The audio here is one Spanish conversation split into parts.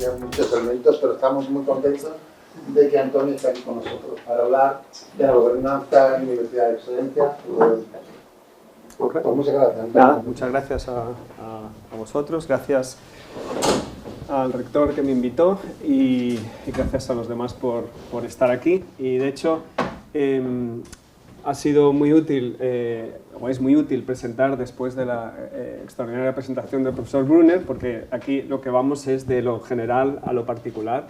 hacían muchos elementos, pero estamos muy contentos de que Antonio esté aquí con nosotros para hablar de la gobernanza en Universidad de Excelencia. Pues muchas gracias. Nada, muchas gracias a vosotros, gracias al rector que me invitó y gracias a los demás por estar aquí. Y de hecho, ha sido muy útil, o es muy útil presentar después de la extraordinaria presentación del profesor Brunner, porque aquí lo que vamos es de lo general a lo particular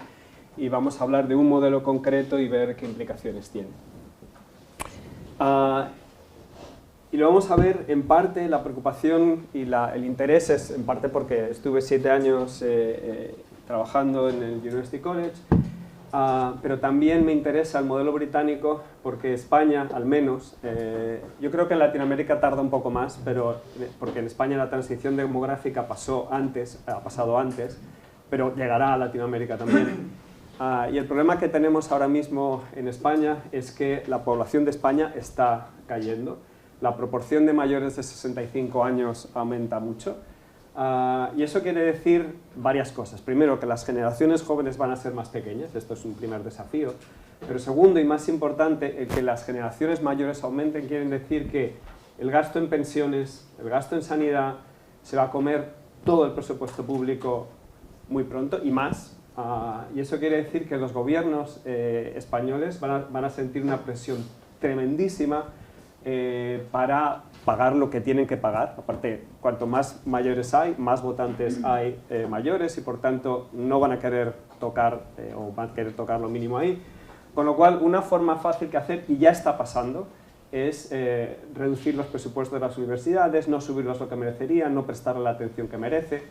y vamos a hablar de un modelo concreto y ver qué implicaciones tiene. Y lo vamos a ver en parte, la preocupación y el interés es en parte porque estuve 7 años trabajando en el University College, pero también me interesa el modelo británico porque España, al menos, yo creo que en Latinoamérica tarda un poco más, pero porque en España la transición demográfica ha pasado antes, pero llegará a Latinoamérica también. Y el problema que tenemos ahora mismo en España es que la población de España está cayendo. La proporción de mayores de 65 años aumenta mucho. Y eso quiere decir varias cosas. Primero, que las generaciones jóvenes van a ser más pequeñas, esto es un primer desafío. Pero segundo y más importante, el que las generaciones mayores aumenten quiere decir que el gasto en pensiones, el gasto en sanidad, se va a comer todo el presupuesto público muy pronto y más. Y eso quiere decir que los gobiernos españoles van a sentir una presión tremendísima para pagar lo que tienen que pagar. Aparte, cuanto más mayores hay, más votantes hay mayores y por tanto no van a querer tocar o van a querer tocar lo mínimo ahí. Con lo cual, una forma fácil que hacer, y ya está pasando, es reducir los presupuestos de las universidades, no subirlos lo que merecerían, no prestarle la atención que merece.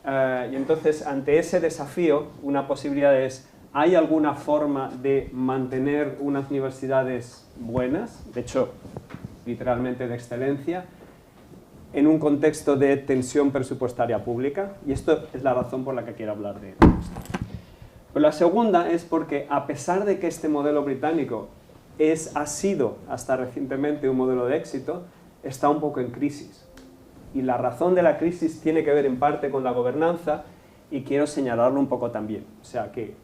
Y entonces, ante ese desafío, una posibilidad es: ¿hay alguna forma de mantener unas universidades buenas, de hecho, literalmente de excelencia, en un contexto de tensión presupuestaria pública? Y esto es la razón por la que quiero hablar de esto. Pero la segunda es porque, a pesar de que este modelo británico ha sido hasta recientemente un modelo de éxito, está un poco en crisis. Y la razón de la crisis tiene que ver en parte con la gobernanza, y quiero señalarlo un poco también. O sea que,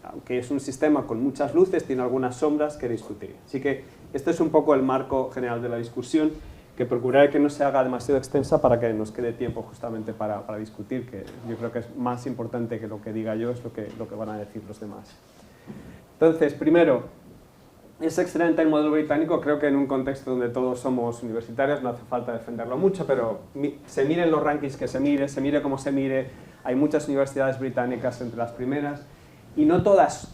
aunque es un sistema con muchas luces, tiene algunas sombras que discutir. Así que este es un poco el marco general de la discusión, que procuraré que no se haga demasiado extensa para que nos quede tiempo justamente para discutir, que yo creo que es más importante que lo que diga yo, es lo que van a decir los demás. Entonces, primero, es excelente el modelo británico. Creo que en un contexto donde todos somos universitarios no hace falta defenderlo mucho, pero se miren los rankings que se mire como se mire, hay muchas universidades británicas entre las primeras, y no todas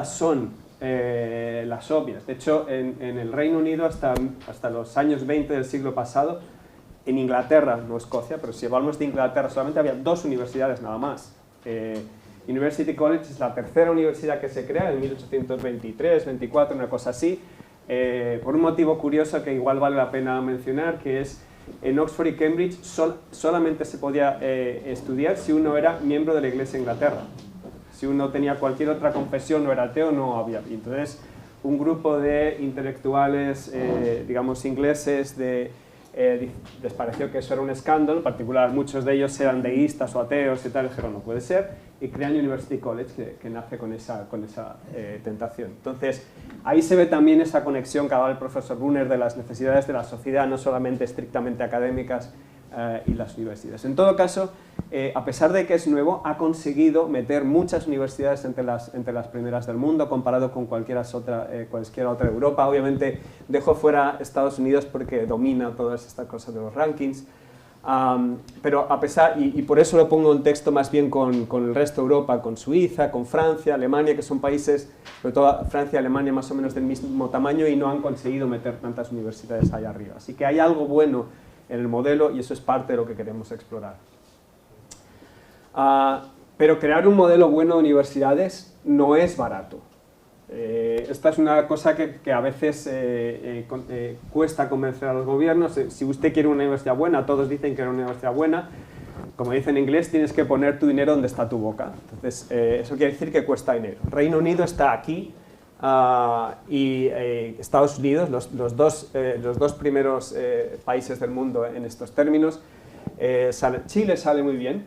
son las obvias. De hecho, en el Reino Unido hasta los años 20 del siglo pasado, en Inglaterra, no Escocia, pero si hablamos de Inglaterra, solamente había 2 universidades nada más. University College es la tercera universidad que se crea en 1823, 24, una cosa así, por un motivo curioso que igual vale la pena mencionar, que es en Oxford y Cambridge solamente se podía estudiar si uno era miembro de la Iglesia de Inglaterra. Si uno tenía cualquier otra confesión o era ateo, no había. Y entonces, un grupo de intelectuales, digamos, ingleses, les pareció que eso era un escándalo. En particular, muchos de ellos eran deístas o ateos y tal, dijeron no puede ser, y crean University College, que nace con esa tentación. Entonces, ahí se ve también esa conexión que hablaba el profesor Brunner de las necesidades de la sociedad, no solamente estrictamente académicas, y las universidades. En todo caso, a pesar de que es nuevo, ha conseguido meter muchas universidades entre las primeras del mundo, comparado con cualquier otra de Europa. Obviamente dejo fuera Estados Unidos porque domina todas estas cosas de los rankings, pero a pesar, y por eso lo pongo en texto más bien con el resto de Europa, con Suiza, con Francia, Alemania, que son países, sobre todo Francia y Alemania, más o menos del mismo tamaño, y no han conseguido meter tantas universidades allá arriba. Así que hay algo bueno en el modelo y eso es parte de lo que queremos explorar. Pero crear un modelo bueno de universidades no es barato. Esta es una cosa que a veces cuesta convencer a los gobiernos. Si usted quiere una universidad buena, todos dicen que quieren una universidad buena, como dicen en inglés, tienes que poner tu dinero donde está tu boca. Entonces, eso quiere decir que cuesta dinero. Reino Unido está aquí, y Estados Unidos, los dos primeros países del mundo en estos términos. Chile sale muy bien,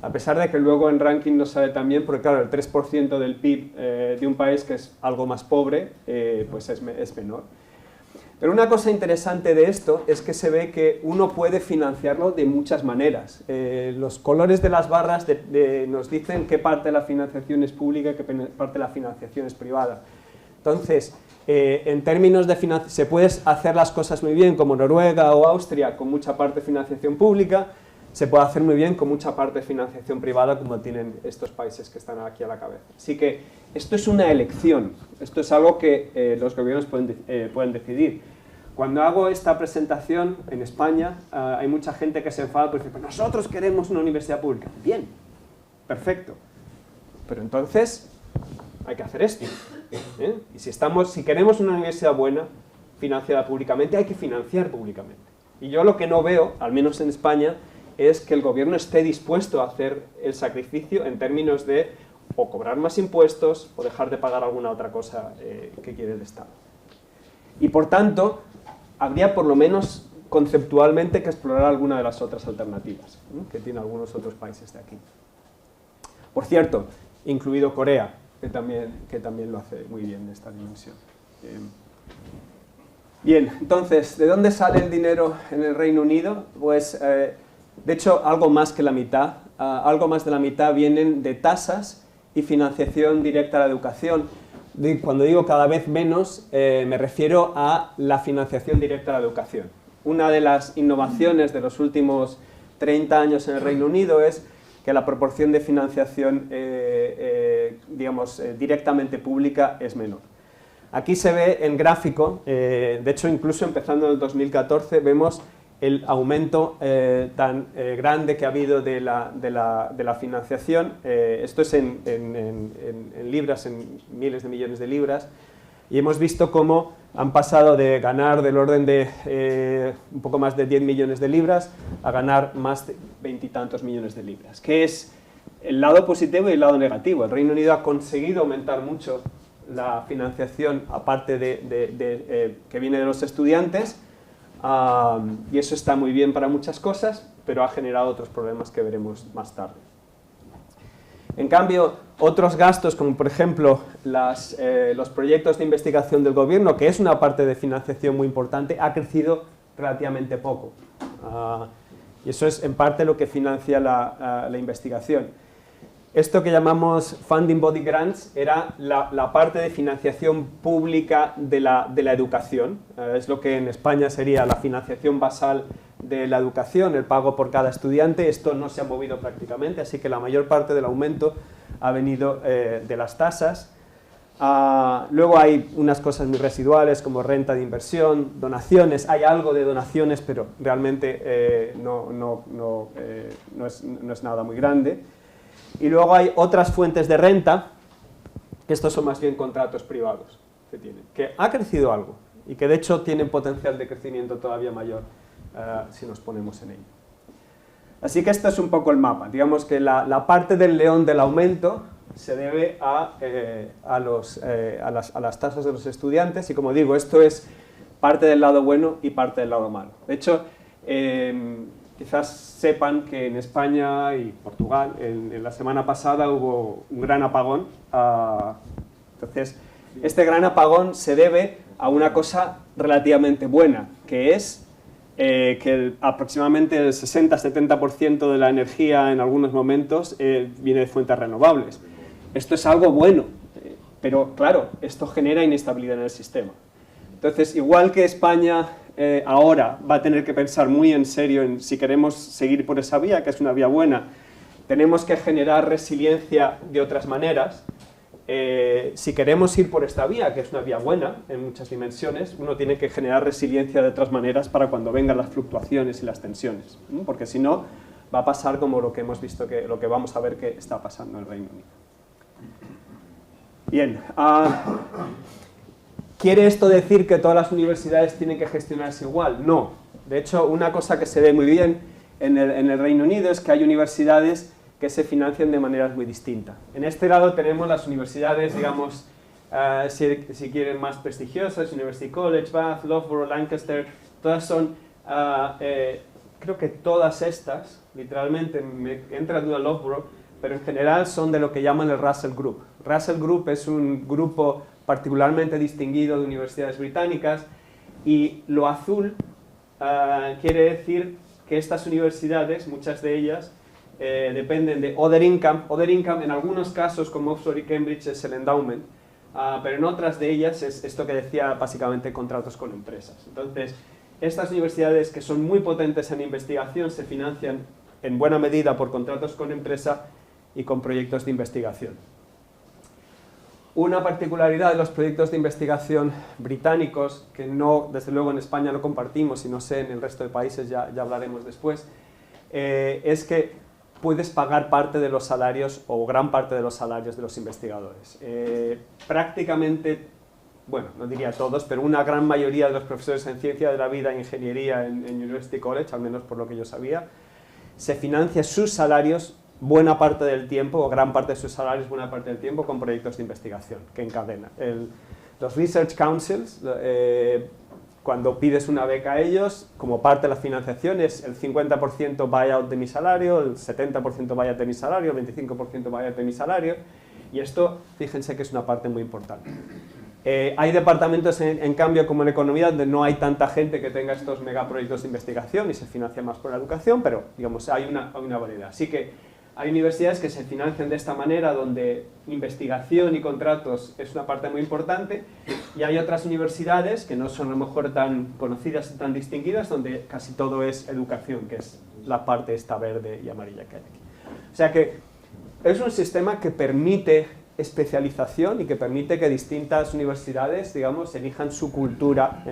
a pesar de que luego en ranking no sale tan bien, porque claro, el 3% del PIB de un país que es algo más pobre, pues es menor. Pero una cosa interesante de esto es que se ve que uno puede financiarlo de muchas maneras. Los colores de las barras nos dicen qué parte de la financiación es pública y qué parte de la financiación es privada. Entonces, en términos de financiación, se puede hacer las cosas muy bien como Noruega o Austria con mucha parte de financiación pública, se puede hacer muy bien con mucha parte de financiación privada como tienen estos países que están aquí a la cabeza. Así que esto es una elección, esto es algo que los gobiernos pueden decidir. Cuando hago esta presentación en España, hay mucha gente que se enfada porque dice, pues nosotros queremos una universidad pública. Bien, perfecto, pero entonces hay que hacer esto. Y si queremos una universidad buena, financiada públicamente, hay que financiar públicamente. Y yo lo que no veo, al menos en España, es que el gobierno esté dispuesto a hacer el sacrificio en términos de o cobrar más impuestos o dejar de pagar alguna otra cosa que quiere el Estado. Y por tanto, habría por lo menos conceptualmente que explorar alguna de las otras alternativas, ¿no?, que tienen algunos otros países de aquí. Por cierto, incluido Corea, que también lo hace muy bien en esta dimensión. Bien, entonces, ¿de dónde sale el dinero en el Reino Unido? Pues, de hecho, algo más de la mitad vienen de tasas y financiación directa a la educación. Cuando digo cada vez menos, me refiero a la financiación directa a la educación. Una de las innovaciones de los últimos 30 años en el Reino Unido es que la proporción de financiación, directamente pública es menor. Aquí se ve en gráfico, de hecho incluso empezando en el 2014, vemos el aumento tan grande que ha habido de la financiación. Esto es en libras, en miles de millones de libras, y hemos visto cómo han pasado de ganar del orden de un poco más de 10 millones de libras a ganar más de 20 y tantos millones de libras, que es el lado positivo y el lado negativo. El Reino Unido ha conseguido aumentar mucho la financiación, aparte que viene de los estudiantes, y eso está muy bien para muchas cosas, pero ha generado otros problemas que veremos más tarde. En cambio, otros gastos, como por ejemplo los proyectos de investigación del gobierno, que es una parte de financiación muy importante, ha crecido relativamente poco. Y eso es en parte lo que financia la investigación. Esto que llamamos Funding Body Grants era la parte de financiación pública de la educación. Es lo que en España sería la financiación basal de la educación, el pago por cada estudiante. Esto no se ha movido prácticamente, así que la mayor parte del aumento ha venido de las tasas. Luego hay unas cosas muy residuales como renta de inversión, donaciones. Hay algo de donaciones, pero realmente no es nada muy grande. Y luego hay otras fuentes de renta, que estos son más bien contratos privados que ha crecido algo y que de hecho tienen potencial de crecimiento todavía mayor si nos ponemos en ello. Así que esto es un poco el mapa. Digamos que la parte del león del aumento se debe a las tasas de los estudiantes, y como digo, esto es parte del lado bueno y parte del lado malo. De hecho, quizás sepan que en España y Portugal, en la semana pasada hubo un gran apagón. Entonces, este gran apagón se debe a una cosa relativamente buena, que es que aproximadamente el 60-70% de la energía en algunos momentos viene de fuentes renovables. Esto es algo bueno, pero claro, esto genera inestabilidad en el sistema. Entonces, igual que España ahora va a tener que pensar muy en serio en si queremos seguir por esa vía, que es una vía buena, tenemos que generar resiliencia de otras maneras. Si queremos ir por esta vía, que es una vía buena en muchas dimensiones, uno tiene que generar resiliencia de otras maneras para cuando vengan las fluctuaciones y las tensiones, ¿no? Porque si no, va a pasar como lo que hemos visto, lo que vamos a ver que está pasando en el Reino Unido. Bien, ¿quiere esto decir que todas las universidades tienen que gestionarse igual? No. De hecho, una cosa que se ve muy bien en el Reino Unido es que hay universidades que se financian de maneras muy distintas. En este lado tenemos las universidades, digamos, si quieren, más prestigiosas: University College, Bath, Loughborough, Lancaster. Todas son creo que todas estas, literalmente, me entra duda Loughborough, pero en general son de lo que llaman el Russell Group. Russell Group es un grupo particularmente distinguido de universidades británicas, y lo azul quiere decir que estas universidades, muchas de ellas, dependen de Other Income. Other Income en algunos casos, como Oxford y Cambridge, es el endowment, pero en otras de ellas es esto que decía, básicamente contratos con empresas. Entonces, estas universidades que son muy potentes en investigación se financian en buena medida por contratos con empresa y con proyectos de investigación. Una particularidad de los proyectos de investigación británicos, que no, desde luego en España no compartimos y no sé en el resto de países, ya hablaremos después, es que puedes pagar parte de los salarios o gran parte de los salarios de los investigadores. Prácticamente, bueno, no diría todos, pero una gran mayoría de los profesores en ciencia de la vida e ingeniería en University College, al menos por lo que yo sabía, se financia sus salarios buena parte del tiempo, o gran parte de sus salarios, buena parte del tiempo, con proyectos de investigación que encadena. Los Research Councils, cuando pides una beca a ellos, como parte de la financiación es el 50% buyout de mi salario, el 70% buyout de mi salario, el 25% buyout de mi salario, y esto, fíjense que es una parte muy importante. Hay departamentos, en cambio, como en economía, donde no hay tanta gente que tenga estos megaproyectos de investigación y se financia más por la educación, pero, digamos, hay una variedad. Así que hay universidades que se financian de esta manera, donde investigación y contratos es una parte muy importante, y hay otras universidades que no son a lo mejor tan conocidas y tan distinguidas, donde casi todo es educación, que es la parte esta verde y amarilla que hay aquí. O sea que es un sistema que permite especialización y que permite que distintas universidades, digamos, elijan su cultura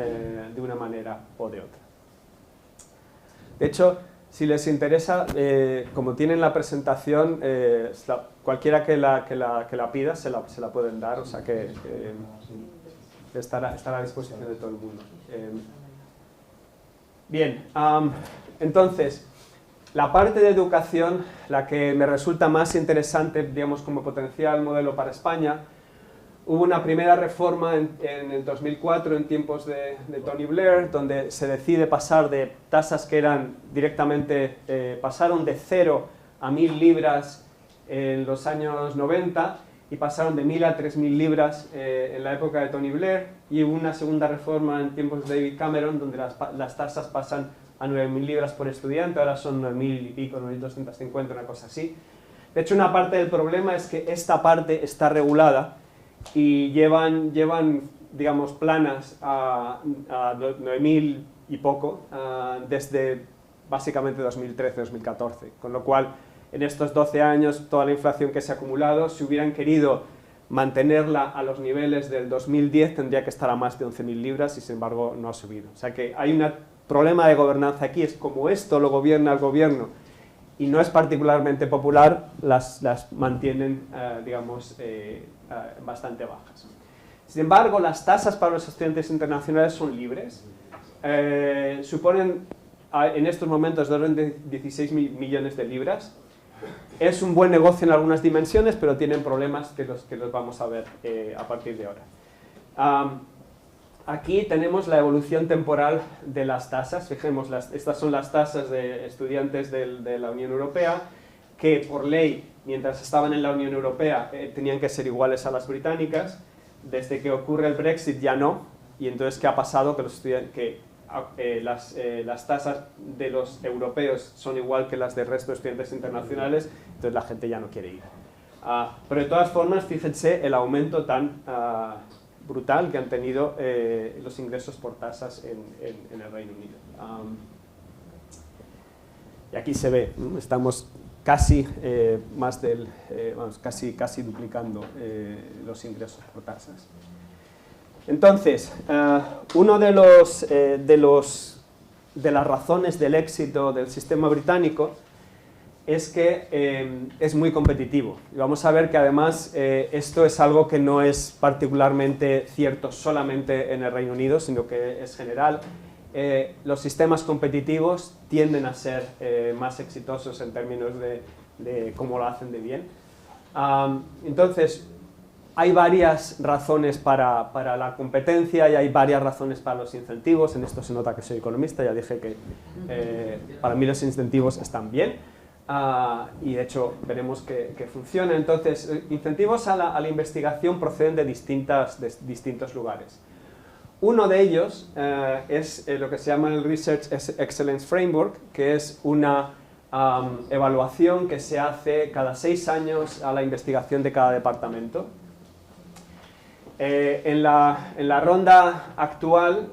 de una manera o de otra. De hecho, si les interesa, como tienen la presentación, cualquiera que la pida se la pueden dar, o sea que estará a disposición de todo el mundo. Bien, entonces, la parte de educación, la que me resulta más interesante, digamos, como potencial modelo para España, hubo una primera reforma en el 2004, en tiempos de Tony Blair, donde se decide pasar de tasas que eran directamente, pasaron de 0 a 1.000 libras en los años 90, y pasaron de 1.000 a 3.000 libras en la época de Tony Blair, y hubo una segunda reforma en tiempos de David Cameron, donde las tasas pasan a 9.000 libras por estudiante, ahora son 9.000 y pico, 9.250, una cosa así. De hecho, una parte del problema es que esta parte está regulada, y llevan digamos, planas a 9.000 y poco desde básicamente 2013-2014, con lo cual en estos 12 años toda la inflación que se ha acumulado, si hubieran querido mantenerla a los niveles del 2010 tendría que estar a más de 11.000 libras y sin embargo no ha subido. O sea que hay un problema de gobernanza aquí, es como esto lo gobierna el gobierno y no es particularmente popular, las mantienen, digamos, bastante bajas. Sin embargo, las tasas para los estudiantes internacionales son libres, suponen en estos momentos de orden de 16 millones de libras. Es un buen negocio en algunas dimensiones, pero tienen problemas que los vamos a ver a partir de ahora. Aquí tenemos la evolución temporal de las tasas. Fijemos, estas son las tasas de estudiantes de la Unión Europea, que por ley, mientras estaban en la Unión Europea, tenían que ser iguales a las británicas. Desde que ocurre el Brexit ya no, y entonces ¿qué ha pasado? Que las tasas de los europeos son igual que las del resto de estudiantes internacionales, entonces la gente ya no quiere ir. Pero de todas formas, fíjense el aumento tan brutal que han tenido los ingresos por tasas en el Reino Unido. Y aquí se ve, ¿no? Estamos casi casi duplicando los ingresos por tasas. Entonces, uno de las razones del éxito del sistema británico es que es muy competitivo. Y vamos a ver que además esto es algo que no es particularmente cierto solamente en el Reino Unido, sino que es general. Los sistemas competitivos tienden a ser más exitosos en términos de cómo lo hacen de bien. Entonces, Hay varias razones para la competencia y hay varias razones para los incentivos. En esto se nota que soy economista, ya dije que para mí los incentivos están bien. Y de hecho veremos que funciona. Entonces, incentivos a la investigación proceden de distintos lugares. Uno de ellos es lo que se llama el Research Excellence Framework, que es una evaluación que se hace cada 6 años a la investigación de cada departamento. En la ronda actual,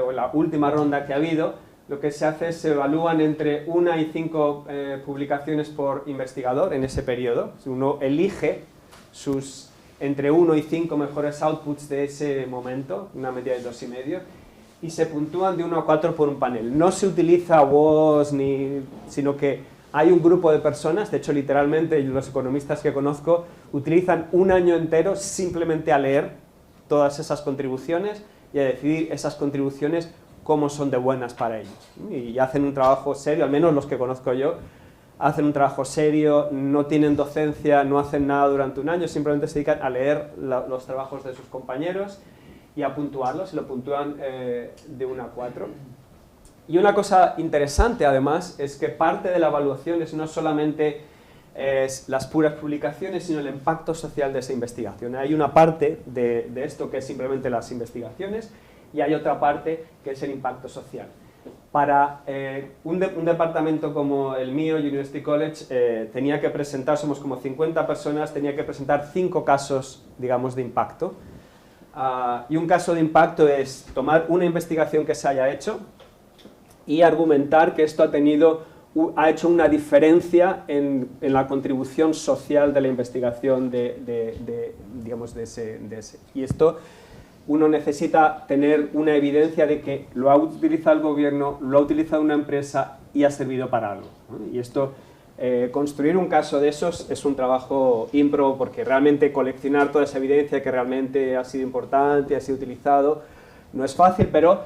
o en la última ronda que ha habido, lo que se hace es se evalúan entre 1 y 5 publicaciones por investigador en ese periodo. Uno elige sus entre 1 y 5 mejores outputs de ese momento, una media de 2,5, y se puntúan de 1 a 4 por un panel. No se utiliza WOS, sino que hay un grupo de personas, de hecho literalmente los economistas que conozco utilizan un año entero simplemente a leer todas esas contribuciones y a decidir esas contribuciones cómo son de buenas para ellos. Y hacen un trabajo serio, al menos los que conozco yo, hacen un trabajo serio, no tienen docencia, no hacen nada durante un año, simplemente se dedican a leer los trabajos de sus compañeros y a puntuarlos, y lo puntúan de 1 a 4. Y una cosa interesante además es que parte de la evaluación es no solamente las puras publicaciones, sino el impacto social de esa investigación. Hay una parte de esto que es simplemente las investigaciones y hay otra parte que es el impacto social. Para un departamento como el mío, University College, tenía que presentar, somos como 50 personas, tenía que presentar 5 casos, digamos, de impacto. Y un caso de impacto es tomar una investigación que se haya hecho y argumentar que esto ha hecho una diferencia en la contribución social de la investigación digamos, de ese. Y esto uno necesita tener una evidencia de que lo ha utilizado el gobierno, lo ha utilizado una empresa y ha servido para algo, ¿no? Y esto, construir un caso de esos es un trabajo ímprobo, porque realmente coleccionar toda esa evidencia que realmente ha sido importante, ha sido utilizado, no es fácil, pero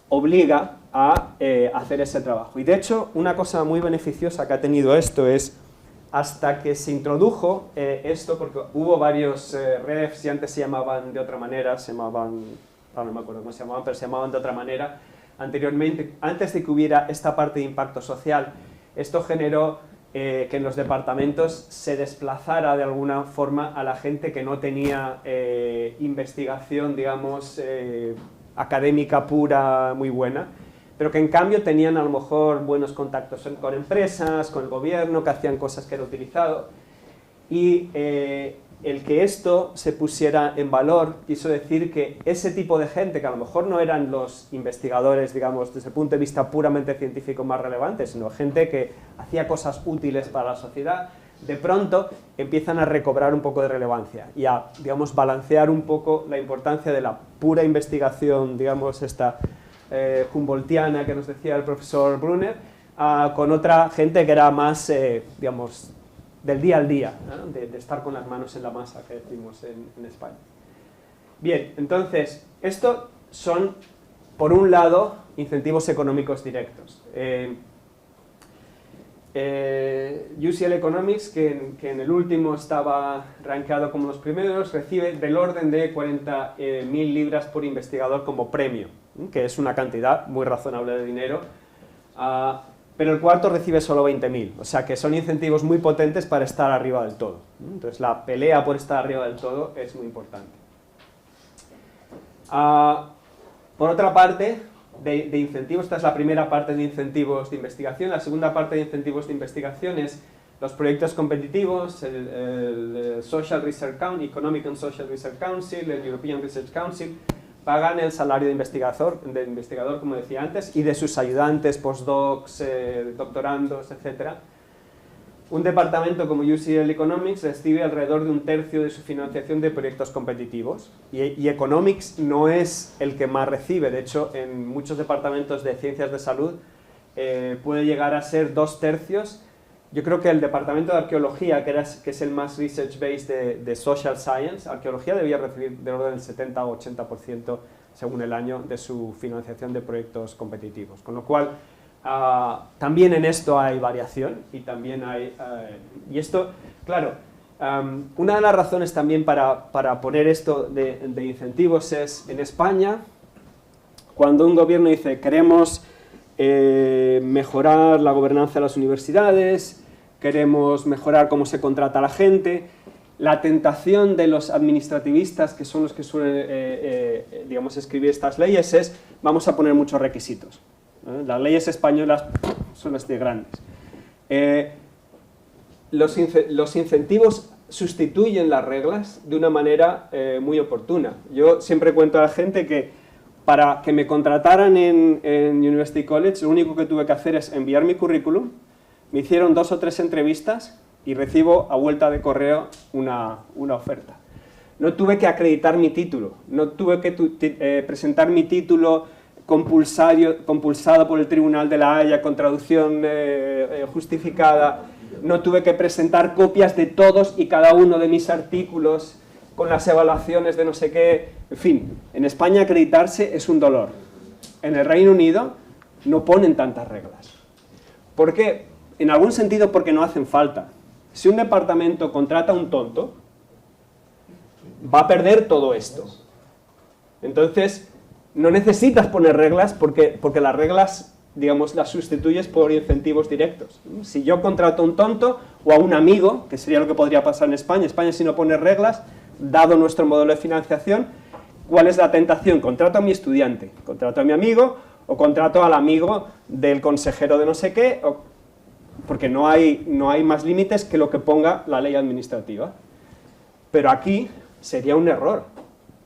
obliga a hacer ese trabajo. Y de hecho, una cosa muy beneficiosa que ha tenido esto es, hasta que se introdujo esto, porque hubo varios refs y antes se llamaban de otra manera, no me acuerdo cómo se llamaban, pero se llamaban de otra manera anteriormente, antes de que hubiera esta parte de impacto social, esto generó que en los departamentos se desplazara de alguna forma a la gente que no tenía investigación, digamos, académica pura muy buena, pero que en cambio tenían a lo mejor buenos contactos con empresas, con el gobierno, que hacían cosas que era utilizado. Y el que esto se pusiera en valor quiso decir que ese tipo de gente, que a lo mejor no eran los investigadores, digamos, desde el punto de vista puramente científico más relevantes, sino gente que hacía cosas útiles para la sociedad, de pronto empiezan a recobrar un poco de relevancia y a, digamos, balancear un poco la importancia de la pura investigación, digamos, esta humboldtiana que nos decía el profesor Brunner, con otra gente que era más, digamos, del día al día, ¿no? de estar con las manos en la masa, que decimos en España. Bien, entonces, esto son, por un lado, incentivos económicos directos. UCL Economics, que en el último estaba rankeado como los primeros, recibe del orden de 40.000 libras por investigador como premio, que es una cantidad muy razonable de dinero, pero el cuarto recibe solo 20.000, o sea que son incentivos muy potentes para estar arriba del todo. Entonces la pelea por estar arriba del todo es muy importante. Por otra parte, de incentivos, esta es la primera parte de incentivos de investigación. La segunda parte de incentivos de investigación es los proyectos competitivos, el Social Research Council, Economic and Social Research Council, el European Research Council, pagan el salario de investigador, como decía antes, y de sus ayudantes, postdocs, doctorandos, etc. Un departamento como UCL Economics recibe alrededor de 1/3 de su financiación de proyectos competitivos. Y Economics no es el que más recibe. De hecho, en muchos departamentos de ciencias de salud puede llegar a ser 2/3. Yo creo que el departamento de arqueología, que es el más research-based de social science, arqueología debía recibir del orden del 70 o 80% según el año de su financiación de proyectos competitivos. Con lo cual, también en esto hay variación y también hay... y esto, claro, Una de las razones también para poner esto de incentivos es, en España, cuando un gobierno dice queremos mejorar la gobernanza de las universidades, queremos mejorar cómo se contrata a la gente, la tentación de los administrativistas, que son los que suelen digamos, escribir estas leyes, es vamos a poner muchos requisitos. Las leyes españolas son así de grandes. Los incentivos sustituyen las reglas de una manera muy oportuna. Yo siempre cuento a la gente que para que me contrataran en University College, lo único que tuve que hacer es enviar mi currículum, me hicieron 2 o 3 entrevistas y recibo a vuelta de correo una oferta. No tuve que acreditar mi título, no tuve que presentar mi título compulsado por el Tribunal de la Haya con traducción justificada, no tuve que presentar copias de todos y cada uno de mis artículos con las evaluaciones de no sé qué. En fin, en España acreditarse es un dolor. En el Reino Unido no ponen tantas reglas. ¿Por qué? En algún sentido porque no hacen falta. Si un departamento contrata a un tonto, va a perder todo esto. Entonces, no necesitas poner reglas porque las reglas, digamos, las sustituyes por incentivos directos. Si yo contrato a un tonto o a un amigo, que sería lo que podría pasar en España, si no pone reglas, dado nuestro modelo de financiación, ¿cuál es la tentación? Contrato a mi estudiante, contrato a mi amigo o contrato al amigo del consejero de no sé qué, porque no hay más límites que lo que ponga la ley administrativa. Pero aquí sería un error.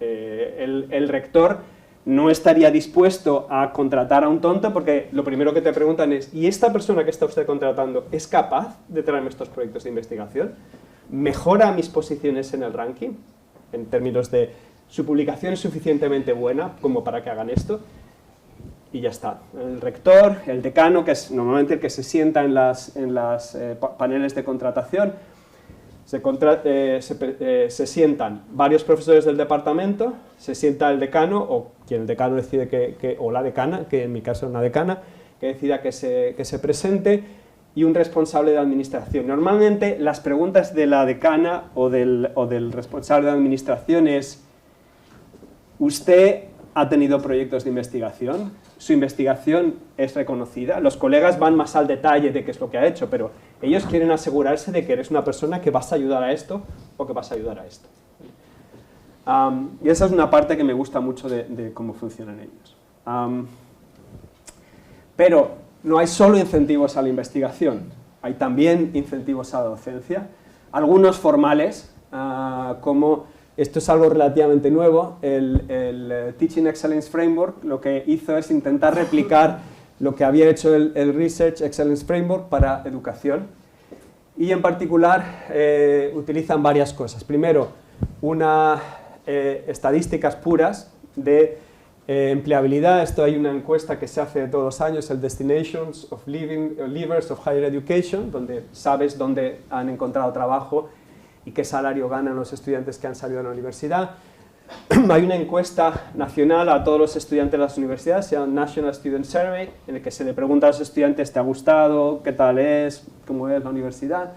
El rector no estaría dispuesto a contratar a un tonto porque lo primero que te preguntan es ¿y esta persona que está usted contratando es capaz de traerme estos proyectos de investigación? ¿Mejora mis posiciones en el ranking? En términos de su publicación es suficientemente buena como para que hagan esto. Y ya está. El rector, el decano, que es normalmente el que se sienta en las paneles de contratación, se sientan varios profesores del departamento, se sienta el decano, o quien el decano decide o la decana, que en mi caso es una decana, que decida que se presente, y un responsable de administración. Normalmente las preguntas de la decana o del responsable de administración es: ¿usted ha tenido proyectos de investigación? ¿Su investigación es reconocida? Los colegas van más al detalle de qué es lo que ha hecho, pero ellos quieren asegurarse de que eres una persona que vas a ayudar a esto o que vas a ayudar a esto. Y esa es una parte que me gusta mucho de cómo funcionan ellos. Pero no hay solo incentivos a la investigación, hay también incentivos a la docencia, algunos formales, como esto es algo relativamente nuevo, el Teaching Excellence Framework lo que hizo es intentar replicar lo que había hecho el Research Excellence Framework para educación, y en particular utilizan varias cosas. Primero, estadísticas puras de empleabilidad. Esto hay una encuesta que se hace todos los años, el Destinations of Leavers of Higher Education, donde sabes dónde han encontrado trabajo y qué salario ganan los estudiantes que han salido de la universidad. Hay una encuesta nacional a todos los estudiantes de las universidades, se llama National Student Survey, en el que se le pregunta a los estudiantes: ¿te ha gustado? ¿Qué tal es? ¿Cómo es la universidad?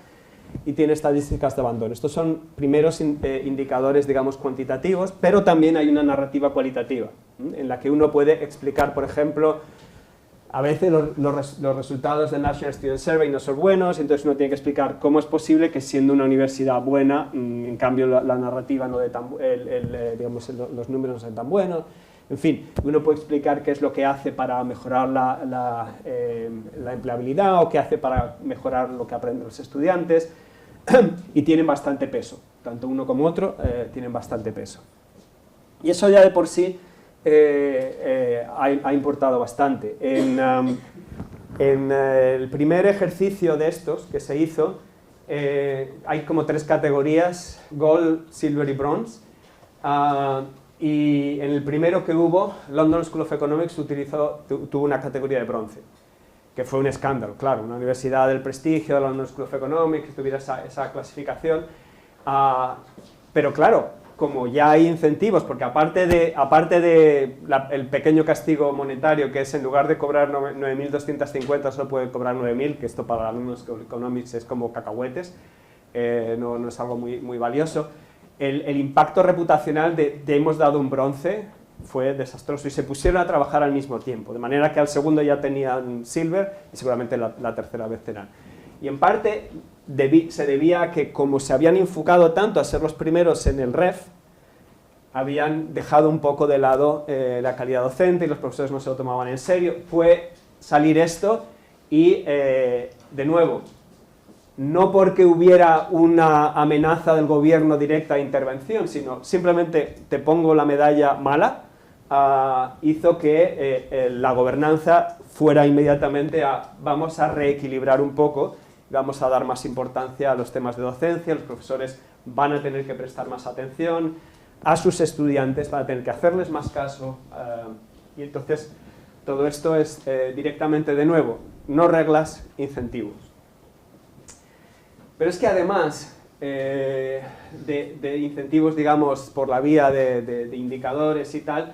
Y tiene estadísticas de abandono. Estos son primeros indicadores, digamos, cuantitativos, pero también hay una narrativa cualitativa, en la que uno puede explicar, por ejemplo, a veces los resultados del National Student Survey no son buenos, entonces uno tiene que explicar cómo es posible que, siendo una universidad buena, en cambio la narrativa no de tan, digamos, los números no sean tan buenos. En fin, uno puede explicar qué es lo que hace para mejorar la empleabilidad o qué hace para mejorar lo que aprenden los estudiantes, y tienen bastante peso, tanto uno como otro tienen bastante peso. Y eso ya de por sí ha importado bastante. En el primer ejercicio de estos que se hizo, hay como 3 categorías: Gold, Silver y Bronze. Y en el primero que hubo, London School of Economics tuvo una categoría de bronce, que fue un escándalo, claro, una universidad del prestigio de London School of Economics que tuviera esa clasificación. Pero claro, como ya hay incentivos, porque aparte de el pequeño castigo monetario, que es, en lugar de cobrar 9.250 solo puede cobrar 9.000, que esto para London School of Economics es como cacahuetes, no es algo muy valioso. El impacto reputacional de hemos dado un bronce fue desastroso y se pusieron a trabajar al mismo tiempo, de manera que al segundo ya tenían silver y seguramente la tercera vez tendrán. Y en parte se debía a que, como se habían enfocado tanto a ser los primeros en el REF, habían dejado un poco de lado la calidad docente y los profesores no se lo tomaban en serio. Fue salir esto y, de nuevo, no porque hubiera una amenaza del gobierno directa a intervención, sino simplemente te pongo la medalla mala, hizo que la gobernanza fuera inmediatamente a vamos a reequilibrar un poco, vamos a dar más importancia a los temas de docencia, los profesores van a tener que prestar más atención, a sus estudiantes van a tener que hacerles más caso, y entonces todo esto es directamente, de nuevo, no reglas, incentivos. Pero es que además de incentivos, digamos, por la vía de indicadores y tal,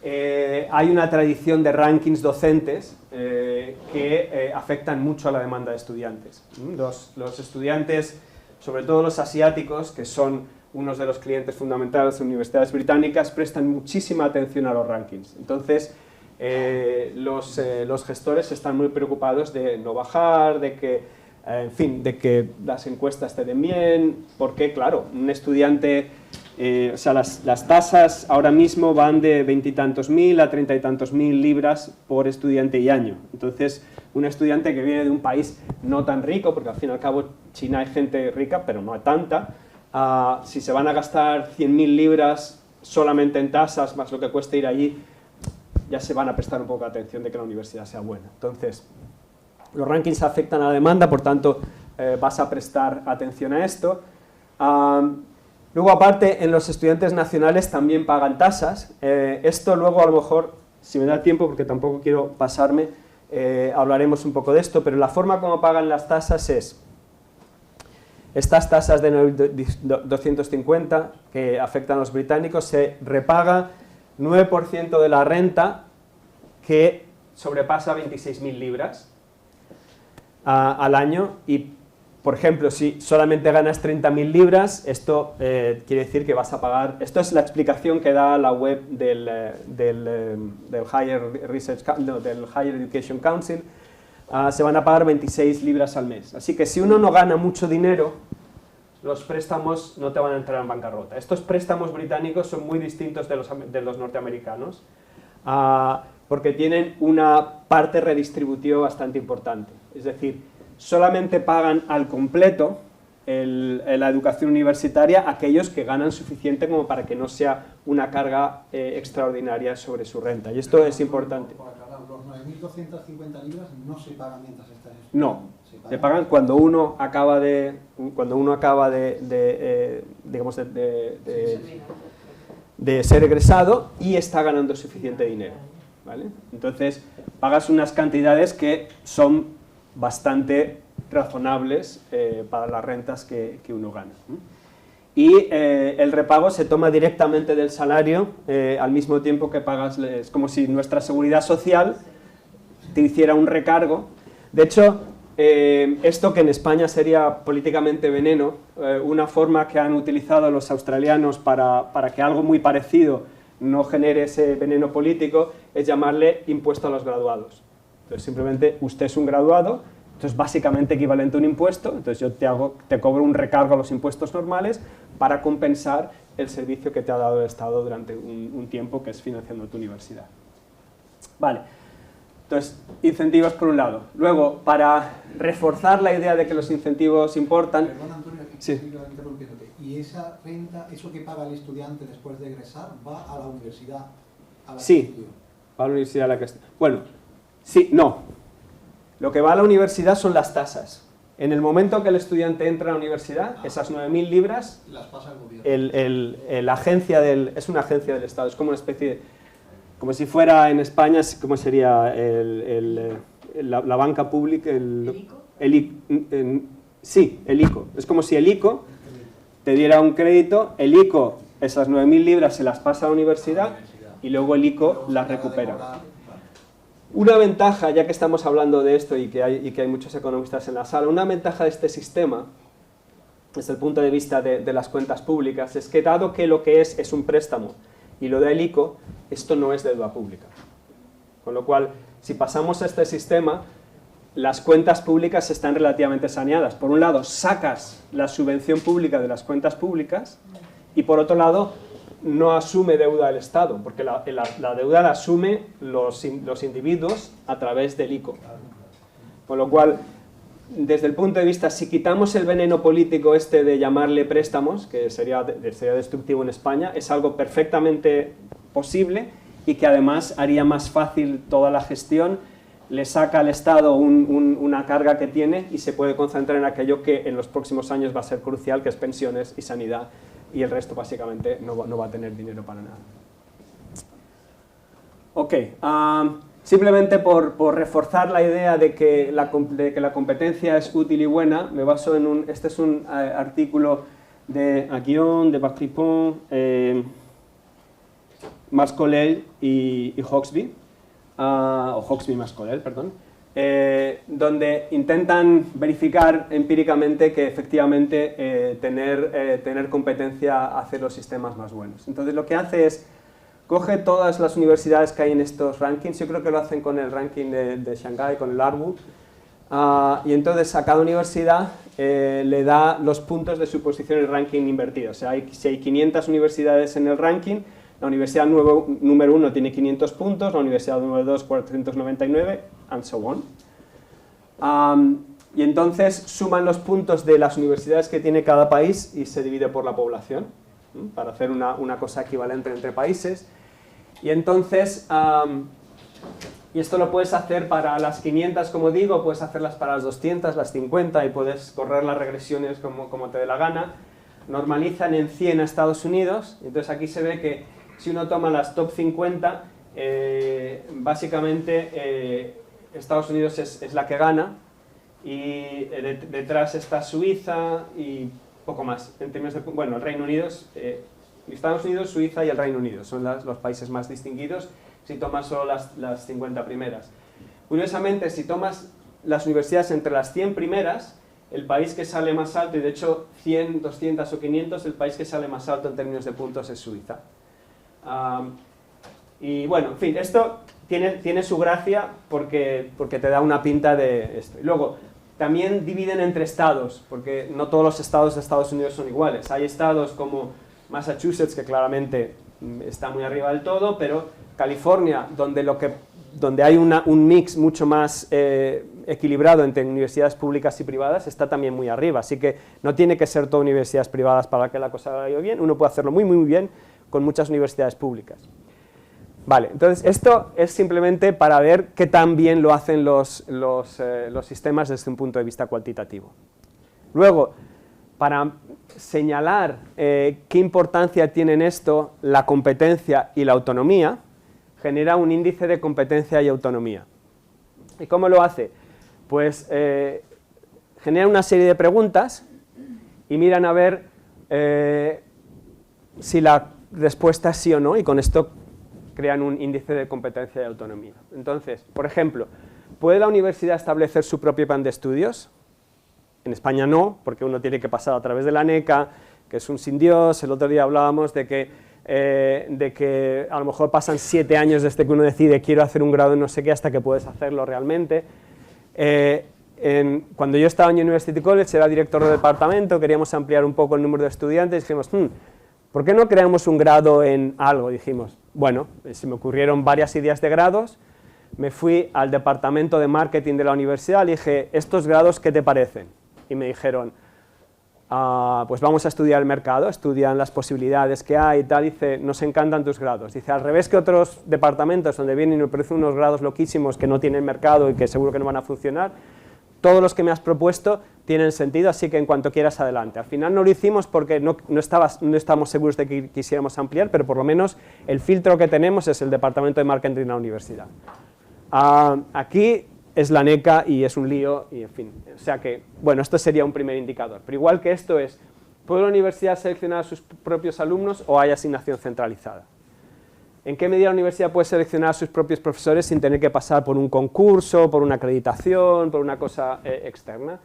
hay una tradición de rankings docentes que afectan mucho a la demanda de estudiantes. Los estudiantes, sobre todo los asiáticos, que son unos de los clientes fundamentales de universidades británicas, prestan muchísima atención a los rankings. Entonces, los gestores están muy preocupados de no bajar, de que en fin, de que las encuestas te den bien, porque claro, un estudiante, o sea, las tasas ahora mismo van de 20 y tantos mil a 30 y tantos mil libras por estudiante y año. Entonces, un estudiante que viene de un país no tan rico, porque al fin y al cabo China hay gente rica, pero no hay tanta, si se van a gastar 100.000 libras solamente en tasas, más lo que cuesta ir allí, ya se van a prestar un poco de atención de que la universidad sea buena. Entonces, los rankings afectan a la demanda, por tanto, vas a prestar atención a esto. Luego, aparte, en los estudiantes nacionales también pagan tasas. Esto luego, a lo mejor, si me da tiempo, porque tampoco quiero pasarme, hablaremos un poco de esto, pero la forma como pagan las tasas es estas tasas de 250 que afectan a los británicos, se repaga 9% de la renta que sobrepasa 26.000 libras al año y, por ejemplo, si solamente ganas 30.000 libras, esto quiere decir que vas a pagar, esto es la explicación que da la web del Higher Education Council, se van a pagar 26 libras al mes. Así que si uno no gana mucho dinero, los préstamos no te van a entrar en bancarrota. Estos préstamos británicos son muy distintos de los norteamericanos, porque tienen una parte redistributiva bastante importante. Es decir, solamente pagan al completo la educación universitaria aquellos que ganan suficiente como para que no sea una carga extraordinaria sobre su renta. Y esto es importante. Por aclarar, los 9.250 libras no se pagan mientras estás estudiando. No, se pagan cuando uno acaba de ser egresado y está ganando suficiente dinero. ¿Vale? Entonces, pagas unas cantidades que son bastante razonables para las rentas que uno gana. Y el repago se toma directamente del salario al mismo tiempo que pagas, es como si nuestra seguridad social te hiciera un recargo. De hecho, esto que en España sería políticamente veneno, una forma que han utilizado los australianos para que algo muy parecido no genere ese veneno político, es llamarle impuesto a los graduados. Entonces, simplemente, usted es un graduado, esto es básicamente equivalente a un impuesto, entonces yo te cobro un recargo a los impuestos normales para compensar el servicio que te ha dado el Estado durante un tiempo que es financiando tu universidad. Vale, entonces, incentivos por un lado. Luego, para reforzar la idea de que los incentivos importan... Perdón, Antonio, aquí sí. sigo interrumpiéndote. ¿Y esa renta, eso que paga el estudiante después de egresar, va a la universidad a la que Sí, estudió? va a la universidad a la que está. Bueno, sí, no. Lo que va a la universidad son las tasas. En el momento que el estudiante entra a la universidad, esas 9.000 libras, las pasa el gobierno. la agencia es una agencia del Estado, es como una especie de, como si fuera en España, ¿cómo sería la banca pública? ¿El ICO? Sí, el ICO. Es como si el ICO te diera un crédito, el ICO, esas 9.000 libras se las pasa a la universidad y luego el ICO las recupera. Una ventaja, ya que estamos hablando de esto y que hay muchos economistas en la sala, una ventaja de este sistema desde el punto de vista de las cuentas públicas, es que dado que lo que es un préstamo y lo da el ICO, esto no es deuda pública. Con lo cual, si pasamos a este sistema, las cuentas públicas están relativamente saneadas. Por un lado, sacas la subvención pública de las cuentas públicas y por otro lado, no asume deuda el Estado, porque la deuda la asume los individuos a través del ICO. Con lo cual, desde el punto de vista, si quitamos el veneno político este de llamarle préstamos, que sería destructivo en España, es algo perfectamente posible y que además haría más fácil toda la gestión, le saca al Estado una carga que tiene y se puede concentrar en aquello que en los próximos años va a ser crucial, que es pensiones y sanidad, y el resto básicamente no va a tener dinero para nada. Ok, simplemente por reforzar la idea de que la competencia es útil y buena, me baso en este es un artículo de Aguillon, de Bacripon, Mascolell y Hawksby, o Hawksby-Mascolell, perdón, donde intentan verificar empíricamente que efectivamente tener competencia hace los sistemas más buenos. Entonces lo que hace es, coge todas las universidades que hay en estos rankings, yo creo que lo hacen con el ranking de Shanghái, con el ARWU, y entonces a cada universidad le da los puntos de su posición en el ranking invertido. O sea, si hay 500 universidades en el ranking, la universidad número 1 tiene 500 puntos, la universidad número 2 499, and so on. Y entonces suman los puntos de las universidades que tiene cada país y se divide por la población, para hacer una cosa equivalente entre países. Y entonces, y esto lo puedes hacer para las 500, como digo, puedes hacerlas para las 200, las 50, y puedes correr las regresiones como te dé la gana. Normalizan en 100 a Estados Unidos, entonces aquí se ve que si uno toma las top 50, básicamente Estados Unidos es la que gana, y detrás está Suiza y poco más. En términos de, bueno, el Reino Unido, Estados Unidos, Suiza y el Reino Unido son los países más distinguidos si tomas solo las 50 primeras. Curiosamente, si tomas las universidades entre las 100 primeras, el país que sale más alto, y de hecho 100, 200 o 500, el país que sale más alto en términos de puntos es Suiza. Y bueno, en fin, esto tiene su gracia porque te da una pinta de esto. Y luego, también dividen entre estados, porque no todos los estados de Estados Unidos son iguales. Hay estados como Massachusetts, que claramente está muy arriba del todo, pero California, donde hay un mix mucho más equilibrado entre universidades públicas y privadas, está también muy arriba. Así que no tiene que ser todo universidades privadas para que la cosa vaya bien, uno puede hacerlo muy, muy bien con muchas universidades públicas. Vale, entonces esto es simplemente para ver qué tan bien lo hacen los sistemas desde un punto de vista cuantitativo. Luego, para señalar qué importancia tienen esto, la competencia y la autonomía, genera un índice de competencia y autonomía. ¿Y cómo lo hace? Pues genera una serie de preguntas y miran a ver si la respuesta es sí o no, y con esto crean un índice de competencia y autonomía. Entonces, por ejemplo, ¿puede la universidad establecer su propio plan de estudios? En España no, porque uno tiene que pasar a través de la ANECA, que es un sin Dios. El otro día hablábamos de que a lo mejor pasan 7 años desde que uno decide quiero hacer un grado en no sé qué hasta que puedes hacerlo realmente. Cuando yo estaba en University College, era director de departamento, queríamos ampliar un poco el número de estudiantes, dijimos, ¿por qué no creamos un grado en algo? Dijimos, bueno, se me ocurrieron varias ideas de grados, me fui al departamento de marketing de la universidad, le dije, ¿estos grados qué te parecen? Y me dijeron, pues vamos a estudiar el mercado, estudian las posibilidades que hay y tal. Dice, nos encantan tus grados. Dice, al revés que otros departamentos donde vienen y me parecen unos grados loquísimos que no tienen mercado y que seguro que no van a funcionar, todos los que me has propuesto tienen sentido, así que en cuanto quieras adelante. Al final no lo hicimos porque no estamos seguros de que quisiéramos ampliar, pero por lo menos el filtro que tenemos es el departamento de marketing de la universidad. Aquí es la ANECA y es un lío, y en fin, o sea que, bueno, esto sería un primer indicador, pero igual que esto es, ¿puede la universidad seleccionar a sus propios alumnos o hay asignación centralizada? ¿En qué medida la universidad puede seleccionar a sus propios profesores sin tener que pasar por un concurso, por una acreditación, por una cosa externa?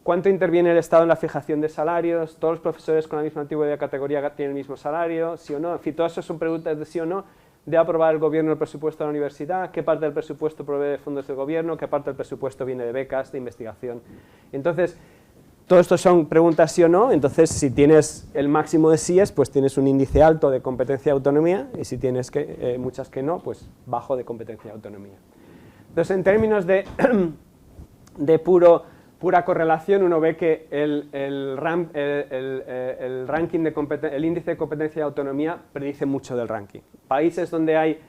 ¿Cuánto interviene el Estado en la fijación de salarios? ¿Todos los profesores con la misma antigüedad de categoría tienen el mismo salario? ¿Sí o no? En fin, todas esas son preguntas de sí o no. ¿De aprobar el gobierno el presupuesto de la universidad? ¿Qué parte del presupuesto proviene de fondos del gobierno? ¿Qué parte del presupuesto viene de becas, de investigación? Entonces, todo esto son preguntas sí o no. Entonces, si tienes el máximo de síes, pues tienes un índice alto de competencia y autonomía, y si tienes muchas que no, pues bajo de competencia y autonomía. Entonces, en términos de pura correlación, uno ve que el índice de competencia y autonomía predice mucho del ranking. Países donde hay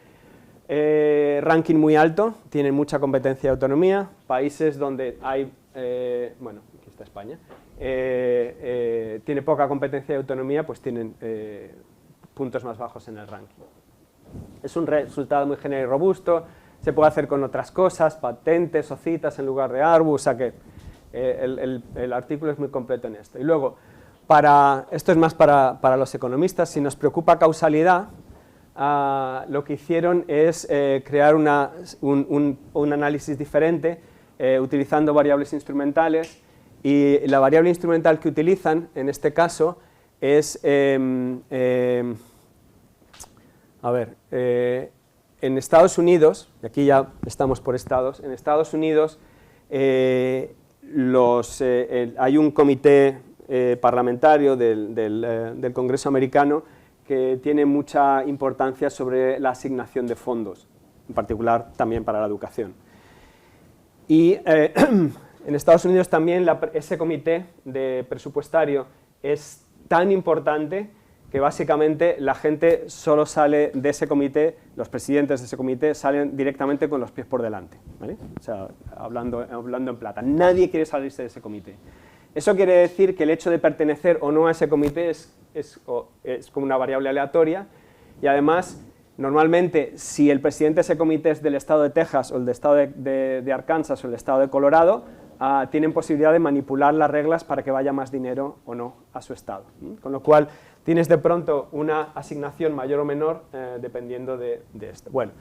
ranking muy alto tienen mucha competencia y autonomía. Países donde hay, bueno, aquí está España, tiene poca competencia y autonomía, pues tienen puntos más bajos en el ranking. Es un resultado muy general y robusto. Se puede hacer con otras cosas, patentes o citas en lugar de ARBU, o sea que el artículo es muy completo en esto. Y luego, esto es más para los economistas, si nos preocupa causalidad, lo que hicieron es crear un análisis diferente utilizando variables instrumentales, y la variable instrumental que utilizan en este caso es, en Estados Unidos, y aquí ya estamos por estados, en Estados Unidos hay un comité parlamentario del Congreso americano que tiene mucha importancia sobre la asignación de fondos, en particular también para la educación. Y en Estados Unidos también ese comité de presupuestario es tan importante que básicamente la gente solo sale de ese comité, los presidentes de ese comité salen directamente con los pies por delante, ¿vale? O sea, hablando en plata. Nadie quiere salirse de ese comité. Eso quiere decir que el hecho de pertenecer o no a ese comité es como una variable aleatoria, y además, normalmente, si el presidente de ese comité es del estado de Texas o el del estado de Arkansas o el estado de Colorado, tienen posibilidad de manipular las reglas para que vaya más dinero o no a su estado. Con lo cual, tienes de pronto una asignación mayor o menor dependiendo de esto. Bueno,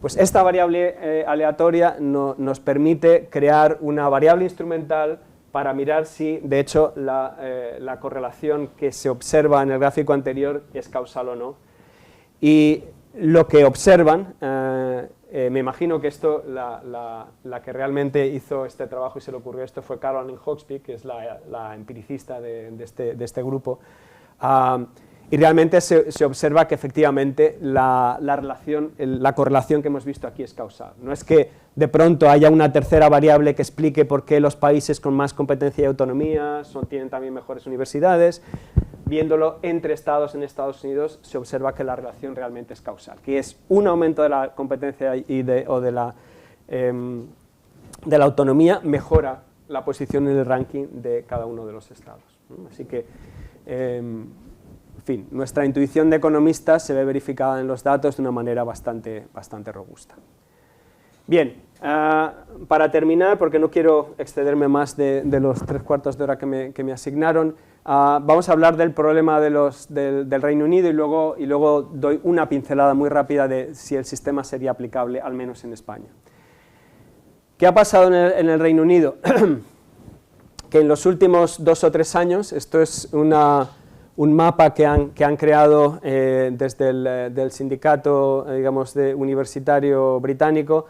pues esta variable aleatoria nos permite crear una variable instrumental para mirar si, de hecho, la correlación que se observa en el gráfico anterior es causal o no. Y lo que observan, me imagino que esto, la que realmente hizo este trabajo y se le ocurrió esto fue Caroline Hawksby, que es la empiricista de este grupo, y realmente se observa que efectivamente la correlación que hemos visto aquí es causal. No es que de pronto haya una tercera variable que explique por qué los países con más competencia y autonomía tienen también mejores universidades. Viéndolo entre estados en Estados Unidos, se observa que la relación realmente es causal, que es un aumento de la competencia o de la autonomía mejora la posición en el ranking de cada uno de los estados. Así que, en fin, nuestra intuición de economistas se ve verificada en los datos de una manera bastante robusta. Bien, para terminar, porque no quiero excederme más de los 3/4 de hora que me asignaron, vamos a hablar del problema del Reino Unido y luego doy una pincelada muy rápida de si el sistema sería aplicable, al menos en España. ¿Qué ha pasado en el Reino Unido? Que en los últimos 2 o 3 años, esto es un mapa que han creado desde el sindicato, digamos, universitario británico,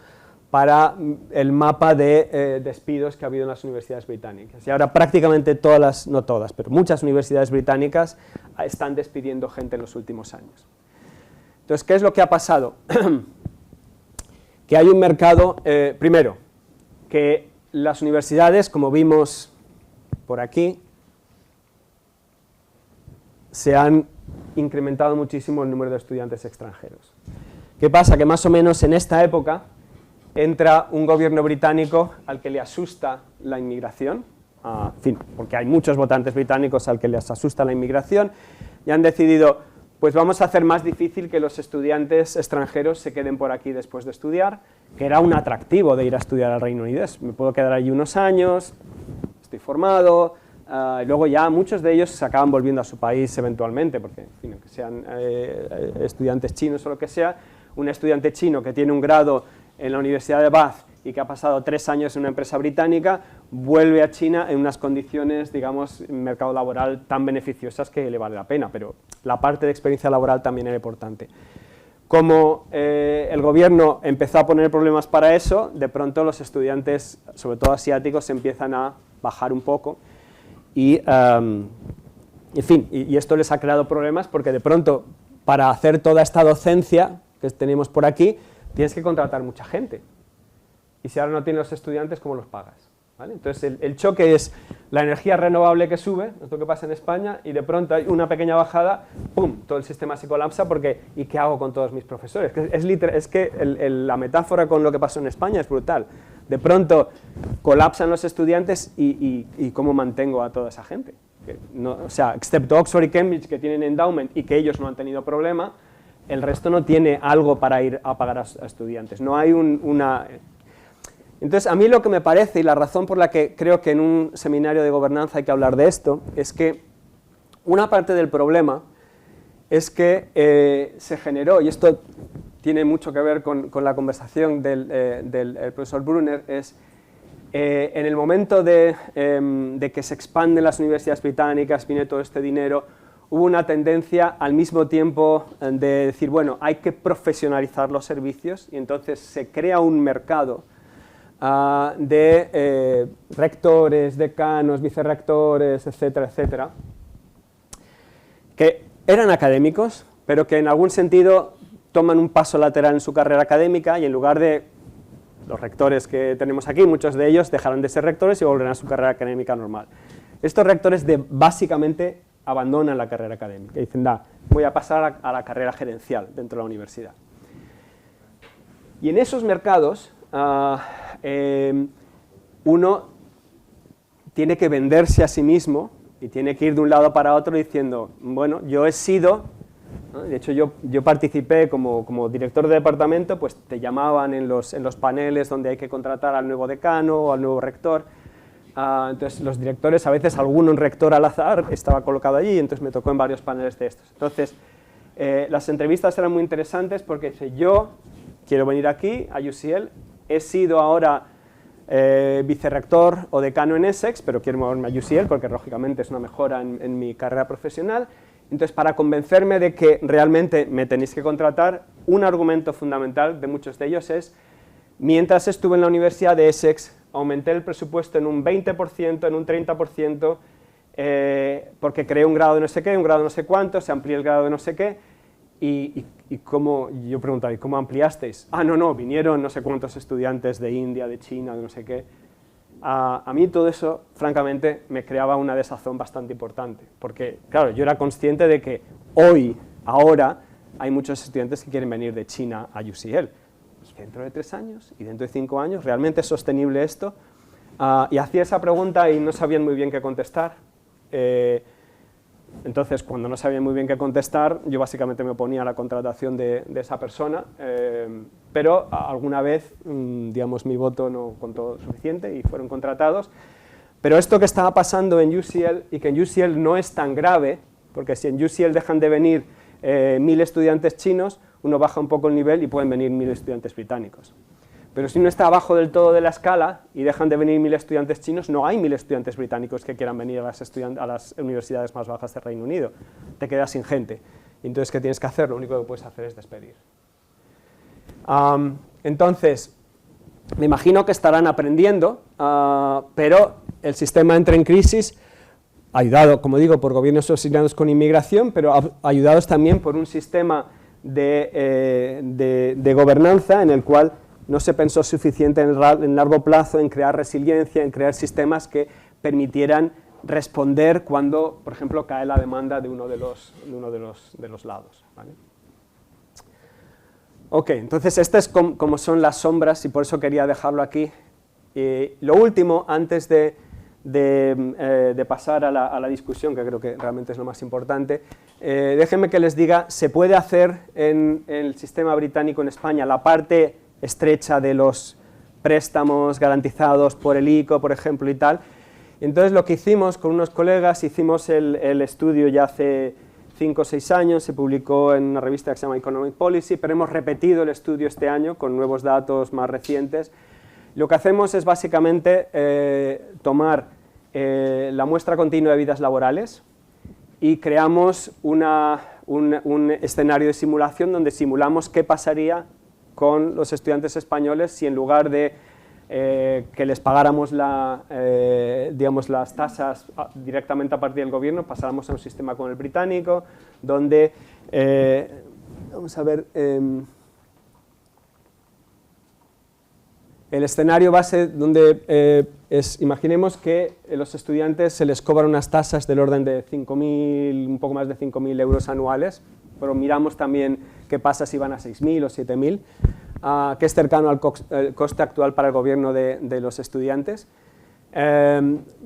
para el mapa de despidos que ha habido en las universidades británicas. Y ahora prácticamente todas, no todas, pero muchas universidades británicas están despidiendo gente en los últimos años. Entonces, ¿qué es lo que ha pasado? Que hay un mercado, primero, que las universidades, como vimos por aquí, se han incrementado muchísimo el número de estudiantes extranjeros. ¿Qué pasa? Que más o menos en esta época entra un gobierno británico al que le asusta la inmigración, en fin, porque hay muchos votantes británicos al que les asusta la inmigración, y han decidido, pues vamos a hacer más difícil que los estudiantes extranjeros se queden por aquí después de estudiar, que era un atractivo de ir a estudiar al Reino Unido. Me puedo quedar allí unos años, estoy formado, y luego ya muchos de ellos se acaban volviendo a su país eventualmente, porque, en fin, aunque sean estudiantes chinos o lo que sea, un estudiante chino que tiene un grado en la Universidad de Bath y que ha pasado 3 años en una empresa británica, vuelve a China en unas condiciones, digamos, mercado laboral tan beneficiosas que le vale la pena, pero la parte de experiencia laboral también era importante. Como el gobierno empezó a poner problemas para eso, de pronto los estudiantes, sobre todo asiáticos, empiezan a bajar un poco y, en fin, y esto les ha creado problemas porque de pronto, para hacer toda esta docencia que tenemos por aquí, tienes que contratar mucha gente. Y si ahora no tienes los estudiantes, ¿cómo los pagas? ¿Vale? Entonces el choque es la energía renovable que sube, es lo que pasa en España, y de pronto hay una pequeña bajada, ¡pum!, todo el sistema se colapsa porque ¿y qué hago con todos mis profesores? Es que la metáfora con lo que pasó en España es brutal. De pronto colapsan los estudiantes y ¿cómo mantengo a toda esa gente? No, o sea, excepto Oxford y Cambridge, que tienen endowment y que ellos no han tenido problema, el resto no tiene algo para ir a pagar a estudiantes. No hay una... Entonces, a mí lo que me parece, y la razón por la que creo que en un seminario de gobernanza hay que hablar de esto, es que una parte del problema es que se generó, y esto tiene mucho que ver con la conversación del profesor Brunner, es en el momento de que se expanden las universidades británicas, viene todo este dinero, hubo una tendencia al mismo tiempo de decir, bueno, hay que profesionalizar los servicios, y entonces se crea un mercado de rectores, decanos, vicerrectores, etcétera, etcétera, que eran académicos, pero que en algún sentido toman un paso lateral en su carrera académica y en lugar de los rectores que tenemos aquí, muchos de ellos dejaron de ser rectores y volverán a su carrera académica normal. Estos rectores básicamente abandonan la carrera académica y dicen, voy a pasar a la carrera gerencial dentro de la universidad. Y en esos mercados uno tiene que venderse a sí mismo y tiene que ir de un lado para otro diciendo, bueno, yo he sido, ¿no? De hecho yo participé como director de departamento, pues te llamaban en los paneles donde hay que contratar al nuevo decano o al nuevo rector, entonces los directores, a veces un rector al azar estaba colocado allí, entonces me tocó en varios paneles de estos. Entonces las entrevistas eran muy interesantes porque dice, yo quiero venir aquí a UCL, he sido ahora vicerrector o decano en Essex, pero quiero moverme a UCL porque lógicamente es una mejora en mi carrera profesional. Entonces, para convencerme de que realmente me tenéis que contratar, un argumento fundamental de muchos de ellos es, mientras estuve en la Universidad de Essex, aumenté el presupuesto en un 20%, en un 30%, porque creé un grado de no sé qué, un grado de no sé cuánto, se amplió el grado de no sé qué, y yo preguntaba, ¿y cómo ampliasteis? No, vinieron no sé cuántos estudiantes de India, de China, de no sé qué. A mí todo eso, francamente, me creaba una desazón bastante importante, porque, claro, yo era consciente de que ahora, hay muchos estudiantes que quieren venir de China a UCL. Y dentro de 3 años, y dentro de 5 años, ¿realmente es sostenible esto? Y hacía esa pregunta y no sabían muy bien qué contestar. Entonces, cuando no sabía muy bien qué contestar, yo básicamente me oponía a la contratación de esa persona, pero alguna vez, digamos, mi voto no contó suficiente y fueron contratados. Pero esto que estaba pasando en UCL, y que en UCL no es tan grave, porque si en UCL dejan de venir 1000 estudiantes chinos, uno baja un poco el nivel y pueden venir 1000 estudiantes británicos. Pero si uno está abajo del todo de la escala y dejan de venir 1000 estudiantes chinos, no hay 1000 estudiantes británicos que quieran venir a las universidades más bajas del Reino Unido. Te quedas sin gente. Y entonces, ¿qué tienes que hacer? Lo único que puedes hacer es despedir. Entonces, me imagino que estarán aprendiendo, pero el sistema entra en crisis, ayudado, como digo, por gobiernos subsidiados con inmigración, pero ayudados también por un sistema de gobernanza en el cual no se pensó suficiente en largo plazo en crear resiliencia, en crear sistemas que permitieran responder cuando, por ejemplo, cae la demanda de uno de los lados, ¿vale? Ok, entonces estas es como son las sombras y por eso quería dejarlo aquí. Lo último, antes de pasar a la discusión, que creo que realmente es lo más importante, déjenme que les diga, se puede hacer en el sistema británico en España la parte estrecha de los préstamos garantizados por el ICO, por ejemplo, y tal. Entonces lo que hicimos con unos colegas, hicimos el estudio ya hace 5 o 6 años, se publicó en una revista que se llama Economic Policy, pero hemos repetido el estudio este año con nuevos datos más recientes, Lo que hacemos es básicamente tomar la muestra continua de vidas laborales y creamos un escenario de simulación donde simulamos qué pasaría con los estudiantes españoles si en lugar de que les pagáramos digamos, las tasas directamente a partir del gobierno, pasáramos a un sistema como el británico, donde, vamos a ver, el escenario base donde imaginemos que a los estudiantes se les cobran unas tasas del orden de 5.000, un poco más de 5.000 euros anuales, pero miramos también qué pasa si van a 6.000 o 7.000, que es cercano al coste actual para el gobierno de los estudiantes.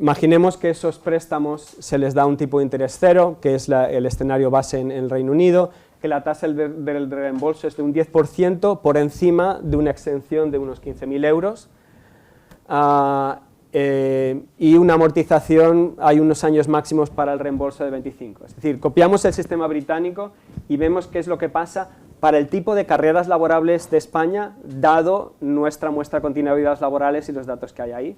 Imaginemos que esos préstamos se les da un tipo de interés cero, que es el escenario base en el Reino Unido, que la tasa del reembolso es de un 10% por encima de una exención de unos 15.000 euros y una amortización, hay unos años máximos para el reembolso de 25. Es decir, copiamos el sistema británico y vemos qué es lo que pasa para el tipo de carreras laborables de España, dado nuestra muestra continua de vidas laborales y los datos que hay ahí.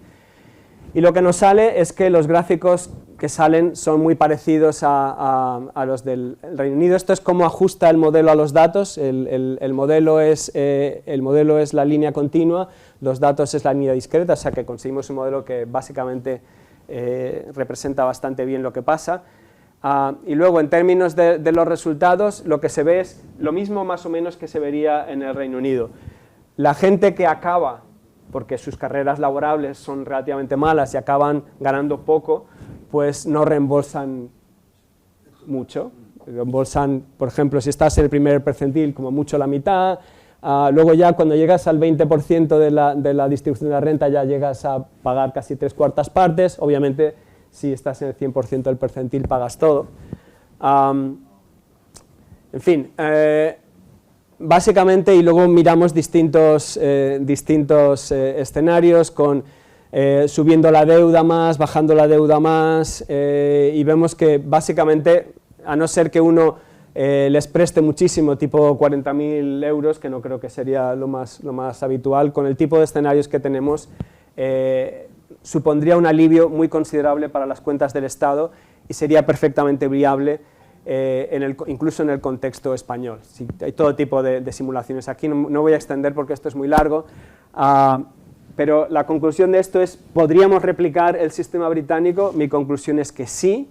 Y lo que nos sale es que los gráficos que salen son muy parecidos a los del Reino Unido. Esto es cómo ajusta el modelo a los datos. El modelo es la línea continua, los datos es la línea discreta, o sea que conseguimos un modelo que básicamente representa bastante bien lo que pasa. Y luego, en términos de los resultados, lo que se ve es lo mismo más o menos que se vería en el Reino Unido. La gente que acaba, porque sus carreras laborables son relativamente malas y acaban ganando poco, pues no reembolsan mucho. Reembolsan, por ejemplo, si estás en el primer percentil, como mucho la mitad. Luego ya cuando llegas al 20% de la distribución de la renta ya llegas a pagar casi 3/4 partes. Obviamente, si estás en el 100% del percentil, pagas todo. En fin, básicamente, y luego miramos distintos escenarios con subiendo la deuda más, bajando la deuda más, y vemos que básicamente, a no ser que uno les preste muchísimo, tipo 40.000 euros, que no creo que sería lo más habitual, con el tipo de escenarios que tenemos, supondría un alivio muy considerable para las cuentas del Estado y sería perfectamente viable incluso en el contexto español. Sí, hay todo tipo de simulaciones aquí, no voy a extender porque esto es muy largo, pero la conclusión de esto es, ¿podríamos replicar el sistema británico? Mi conclusión es que sí,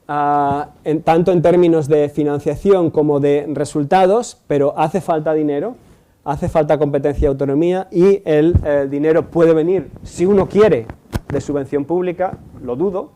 tanto en términos de financiación como de resultados, pero hace falta dinero, hace falta competencia y autonomía, y el dinero puede venir, si uno quiere, de subvención pública, lo dudo,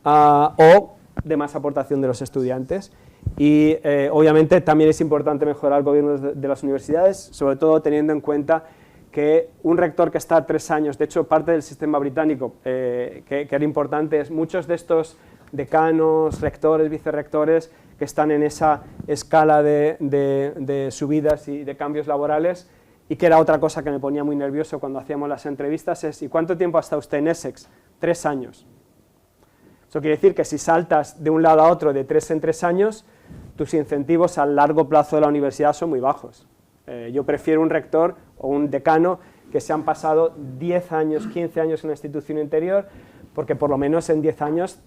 o de más aportación de los estudiantes. Y obviamente también es importante mejorar el gobierno de las universidades, sobre todo teniendo en cuenta que un rector que está 3 años, de hecho parte del sistema británico que era importante es muchos de estos decanos, rectores, vicerrectores que están en esa escala de subidas y de cambios laborales, y que era otra cosa que me ponía muy nervioso cuando hacíamos las entrevistas, es ¿y cuánto tiempo ha estado usted en Essex? 3 años. Eso quiere decir que si saltas de un lado a otro de 3 en 3 años, tus incentivos a largo plazo de la universidad son muy bajos. Yo prefiero un rector o un decano que se han pasado 10 años, 15 años en una institución interior, porque por lo menos en 10 años,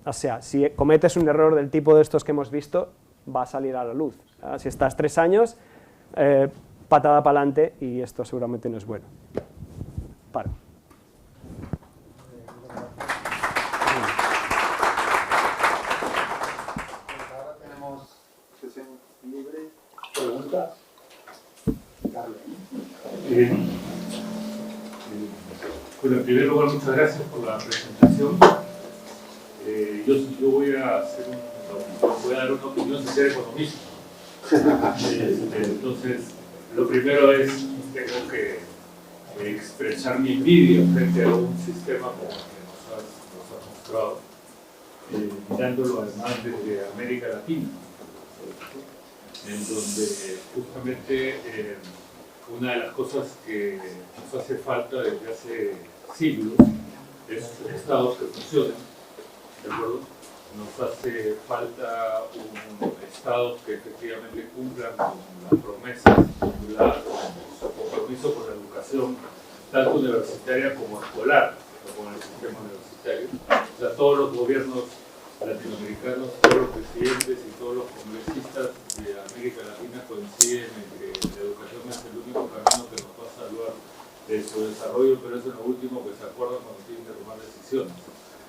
o sea, si cometes un error del tipo de estos que hemos visto, va a salir a la luz. Si estás 3 años, patada para adelante, y esto seguramente no es bueno. Paro. Ahora tenemos sesión libre. ¿Preguntas? Carlos. Bueno, en primer lugar, muchas gracias por la presentación. Yo voy a dar una opinión de ser economista. Entonces, lo primero es, tengo que expresar mi envidia frente a un sistema como el que nos has mostrado, mirándolo además desde América Latina, en donde justamente una de las cosas que nos hace falta desde hace siglos es estados que funcionen, ¿de acuerdo? Nos hace falta un Estado que efectivamente cumpla con las promesas, con su compromiso con la educación tanto universitaria como escolar, como en el sistema universitario. O sea, todos los gobiernos latinoamericanos, todos los presidentes y todos los congresistas de América Latina coinciden en que la educación es el único camino que nos va a salvar de su desarrollo, pero eso es lo último que se acuerda cuando tienen que tomar decisiones.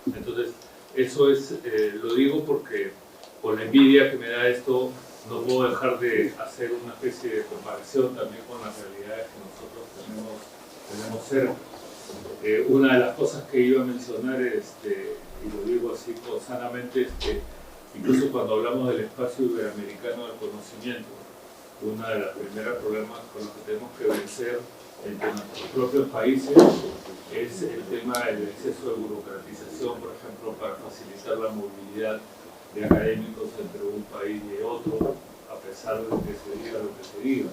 Entonces, eso es, lo digo porque con la envidia que me da esto, no puedo dejar de hacer una especie de comparación también con las realidades que nosotros tenemos cerca. Una de las cosas que iba a mencionar, y lo digo así sanamente, es que incluso cuando hablamos del espacio iberoamericano del conocimiento, uno de los primeros problemas con los que tenemos que vencer entre nuestros propios países es el tema del exceso de burocratización, por ejemplo, para facilitar la movilidad de académicos entre un país y otro, a pesar de que se diga lo que se diga.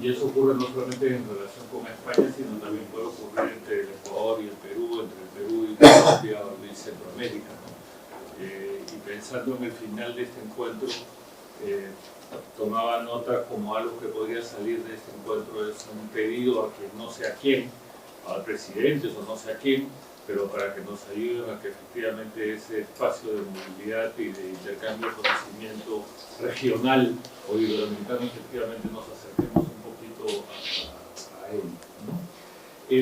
Y eso ocurre no solamente en relación con España, sino también puede ocurrir entre el Ecuador y el Perú, entre el Perú y Colombia y Centroamérica, ¿no? Y pensando en el final de este encuentro, tomaba nota como algo que podría salir de este encuentro es un pedido a que no sé a quién, al presidente o no sé a quién, pero para que nos ayuden a que efectivamente ese espacio de movilidad y de intercambio de conocimiento regional o iberoamericano efectivamente nos acerquemos un poquito a él, ¿no?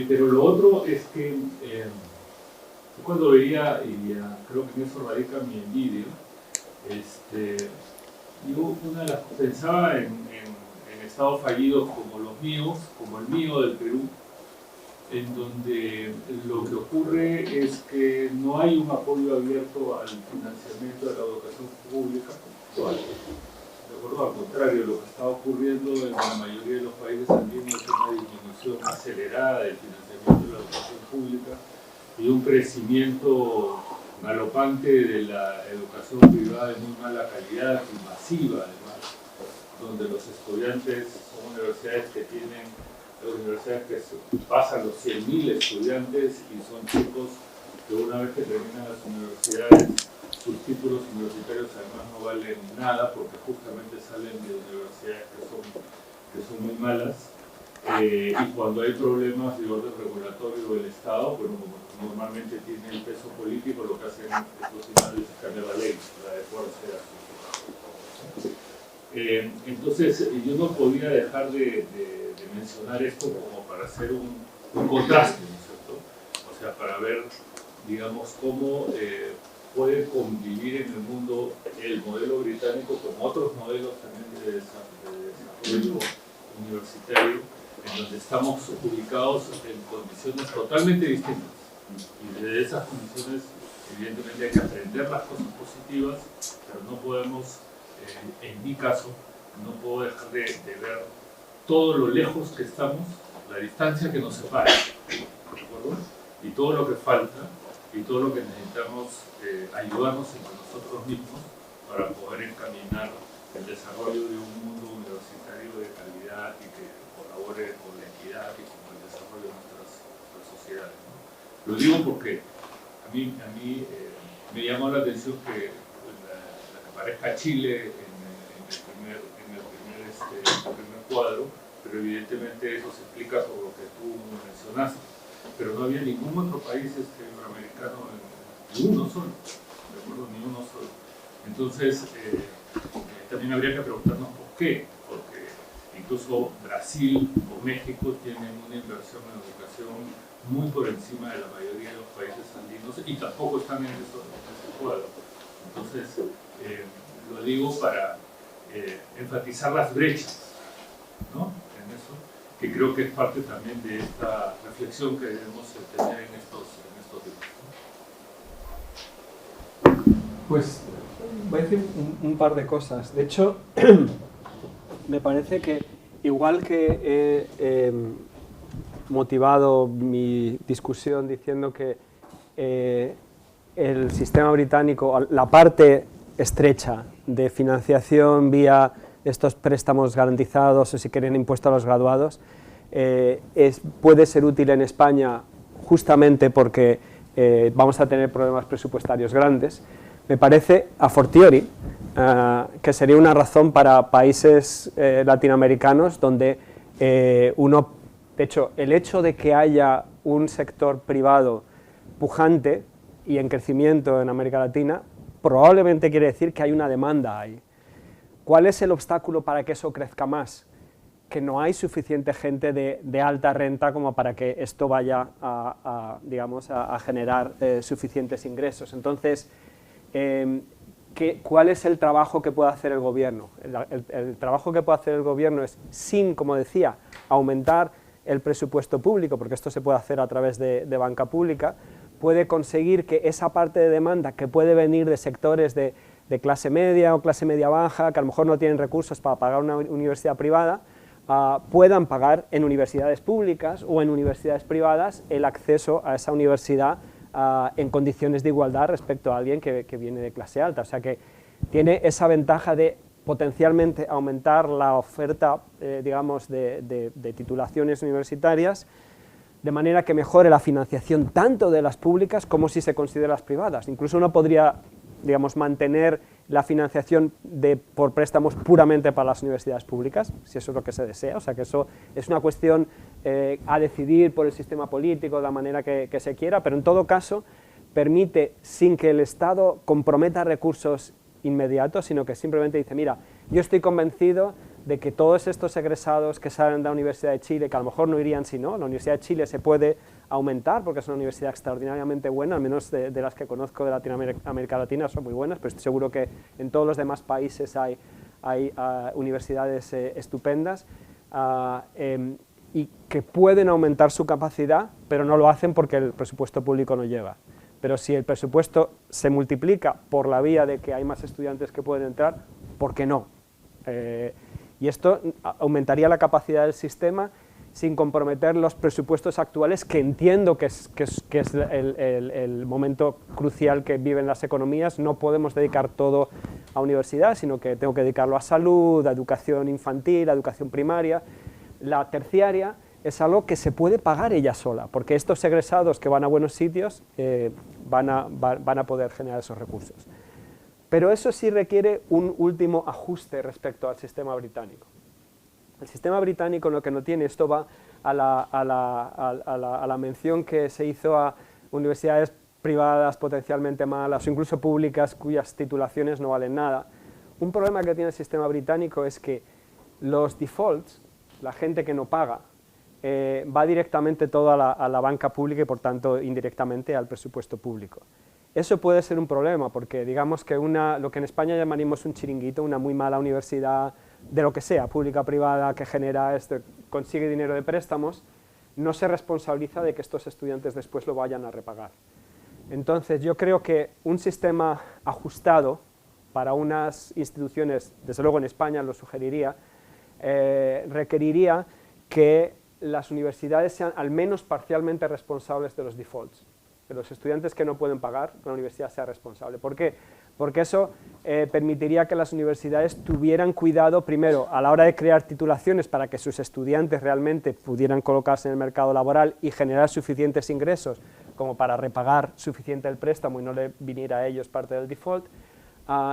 Pero lo otro es que cuando veía, y creo que en eso radica mi envidia, yo pensaba en estados fallidos como los míos, como el mío del Perú, en donde lo que ocurre es que no hay un apoyo abierto al financiamiento de la educación pública. De acuerdo, al contrario, lo que está ocurriendo en la mayoría de los países andinos es una disminución acelerada del financiamiento de la educación pública y un crecimiento galopante de la educación privada de muy mala calidad y masiva además, donde los estudiantes son universidades que pasan los 100.000 estudiantes y son chicos que una vez que terminan las universidades, sus títulos universitarios además no valen nada porque justamente salen de universidades que son muy malas. Y cuando hay problemas de orden regulatorio del Estado, bueno, como normalmente tiene el peso político, lo que hacen estos señores es cambiar la ley, la de fuerza. Entonces, yo no podía dejar de mencionar esto como para hacer un contraste, ¿no es cierto? O sea, para ver, digamos, cómo puede convivir en el mundo el modelo británico con otros modelos también de desarrollo universitario, en donde estamos ubicados en condiciones totalmente distintas. Y de esas condiciones, evidentemente, hay que aprender las cosas positivas, pero no podemos, en mi caso, no puedo dejar de ver todo lo lejos que estamos, la distancia que nos separa, ¿de acuerdo? Y todo lo que falta, y todo lo que necesitamos ayudarnos entre nosotros mismos para poder encaminar el desarrollo de un mundo universitario de calidad y que colabore con la equidad y con el desarrollo de nuestras sociedades, ¿no? Lo digo porque a mí me llamó la atención que la que aparezca Chile en el primer cuadro, pero evidentemente eso se explica por lo que tú mencionaste. Pero no había ningún otro país iberoamericano, ni uno solo, ¿de acuerdo? Ni uno solo. Entonces, también habría que preguntarnos por qué, porque incluso Brasil o México tienen una inversión en educación muy por encima de la mayoría de los países andinos y tampoco están en ese cuadro. Entonces, lo digo para enfatizar las brechas, ¿no? En eso, que creo que es parte también de esta reflexión que debemos tener en estos temas. Pues voy a decir un par de cosas. De hecho, me parece que igual que he motivado mi discusión diciendo que el sistema británico, la parte estrecha de financiación vía estos préstamos garantizados o si quieren impuesto a los graduados, puede ser útil en España justamente porque vamos a tener problemas presupuestarios grandes. Me parece, a fortiori, que sería una razón para países latinoamericanos donde uno De hecho, el hecho de que haya un sector privado pujante y en crecimiento en América Latina, probablemente quiere decir que hay una demanda ahí. ¿Cuál es el obstáculo para que eso crezca más? Que no hay suficiente gente de alta renta como para que esto vaya a generar suficientes ingresos. Entonces, ¿cuál es el trabajo que puede hacer el gobierno? El trabajo que puede hacer el gobierno es, sin, como decía, aumentar el presupuesto público, porque esto se puede hacer a través de banca pública, puede conseguir que esa parte de demanda que puede venir de sectores de clase media o clase media baja, que a lo mejor no tienen recursos para pagar una universidad privada, puedan pagar en universidades públicas o en universidades privadas el acceso a esa universidad en condiciones de igualdad respecto a alguien que viene de clase alta. O sea que tiene esa ventaja de potencialmente aumentar la oferta, digamos, de titulaciones universitarias, de manera que mejore la financiación tanto de las públicas como si se considera las privadas. Incluso uno podría, digamos, mantener la financiación por préstamos puramente para las universidades públicas, si eso es lo que se desea. O sea que eso es una cuestión a decidir por el sistema político de la manera que se quiera, pero en todo caso permite, sin que el Estado comprometa recursos inmediatos, sino que simplemente dice, mira, yo estoy convencido de que todos estos egresados que salen de la Universidad de Chile, que a lo mejor no irían si no, la Universidad de Chile se puede aumentar porque es una universidad extraordinariamente buena, al menos de las que conozco de América Latina son muy buenas, pero estoy seguro que en todos los demás países hay universidades estupendas y que pueden aumentar su capacidad, pero no lo hacen porque el presupuesto público no llega. Pero si el presupuesto se multiplica por la vía de que hay más estudiantes que pueden entrar, ¿por qué no? Y esto aumentaría la capacidad del sistema sin comprometer los presupuestos actuales, que entiendo que es el momento crucial que viven las economías. No podemos dedicar todo a universidad, sino que tengo que dedicarlo a salud, a educación infantil, a educación primaria. La terciaria es algo que se puede pagar ella sola, porque estos egresados que van a buenos sitios van a poder generar esos recursos. Pero eso sí requiere un último ajuste respecto al sistema británico. El sistema británico lo que no tiene, esto va a la mención que se hizo a universidades privadas potencialmente malas o incluso públicas cuyas titulaciones no valen nada. Un problema que tiene el sistema británico es que los defaults, la gente que no paga, va directamente todo a la banca pública y por tanto indirectamente al presupuesto público. Eso puede ser un problema porque digamos que lo que en España llamaríamos un chiringuito, una muy mala universidad de lo que sea, pública, privada, que genera consigue dinero de préstamos, no se responsabiliza de que estos estudiantes después lo vayan a repagar. Entonces yo creo que un sistema ajustado para unas instituciones, desde luego en España lo sugeriría, requeriría que las universidades sean al menos parcialmente responsables de los defaults, que los estudiantes que no pueden pagar, la universidad sea responsable. ¿Por qué? Porque eso permitiría que las universidades tuvieran cuidado, primero, a la hora de crear titulaciones para que sus estudiantes realmente pudieran colocarse en el mercado laboral y generar suficientes ingresos como para repagar suficiente el préstamo y no le viniera a ellos parte del default,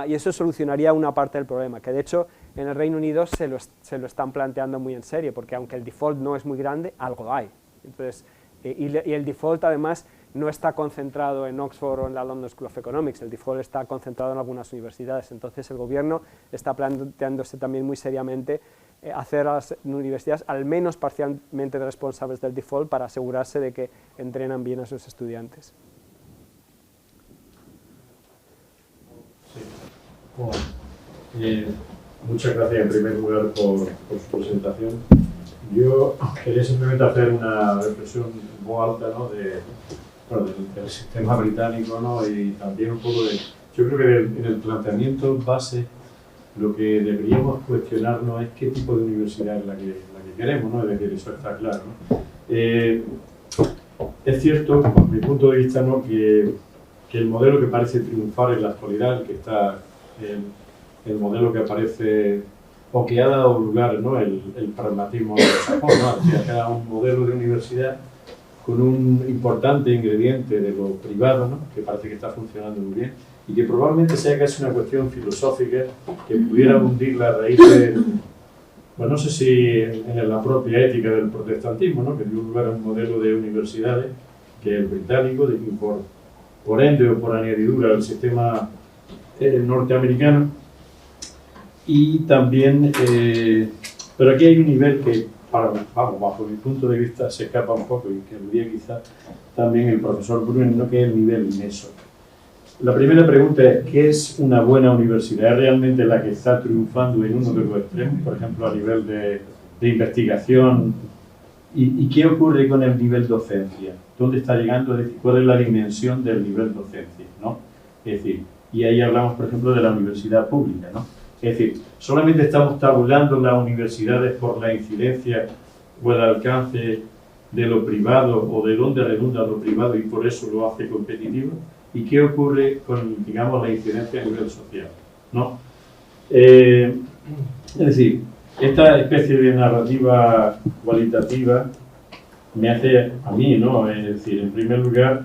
y eso solucionaría una parte del problema, que de hecho en el Reino Unido se lo están planteando muy en serio, porque aunque el default no es muy grande, algo hay. Entonces, y el default además no está concentrado en Oxford o en la London School of Economics, el default está concentrado en algunas universidades. Entonces el gobierno está planteándose también muy seriamente hacer a las universidades al menos parcialmente responsables del default para asegurarse de que entrenan bien a sus estudiantes. Sí. Bueno, muchas gracias en primer lugar por su presentación. Yo quería simplemente hacer una reflexión en voz alta, ¿no? del sistema británico, ¿no? Y también un poco yo creo que en el planteamiento base lo que deberíamos cuestionarnos es qué tipo de universidad es la que queremos, ¿no? Es decir, eso está claro, ¿no? Es cierto, desde mi punto de vista, ¿no? que el modelo que parece triunfar en la actualidad, que está el modelo que aparece o que ha dado lugar, ¿no? el pragmatismo anglosajón, ¿no? Que ha un modelo de universidad con un importante ingrediente de lo privado, ¿no? Que parece que está funcionando muy bien y que probablemente sea casi una cuestión filosófica que pudiera hundir las raíces pues no sé si en la propia ética del protestantismo, ¿no? Que dio lugar a un modelo de universidades que es el británico, de que por ende o por añadidura al sistema norteamericano. Y también, pero aquí hay un nivel que, bajo mi punto de vista, se escapa un poco y que diría quizá también el profesor Brunner, ¿no? Que es el nivel INESO. La primera pregunta es, ¿qué es una buena universidad? ¿Es realmente la que está triunfando en uno de los extremos, por ejemplo, a nivel de investigación? ¿Y qué ocurre con el nivel docencia? ¿Dónde está llegando? Es decir, ¿cuál es la dimensión del nivel docencia, ¿no? Es decir, y ahí hablamos, por ejemplo, de la universidad pública, ¿no? Es decir, solamente estamos tabulando las universidades por la incidencia o el alcance de lo privado o de dónde redunda lo privado y por eso lo hace competitivo. ¿Y qué ocurre con, digamos, la incidencia a nivel social, ¿no? Es decir, esta especie de narrativa cualitativa me hace a mí, ¿no? Es decir, en primer lugar,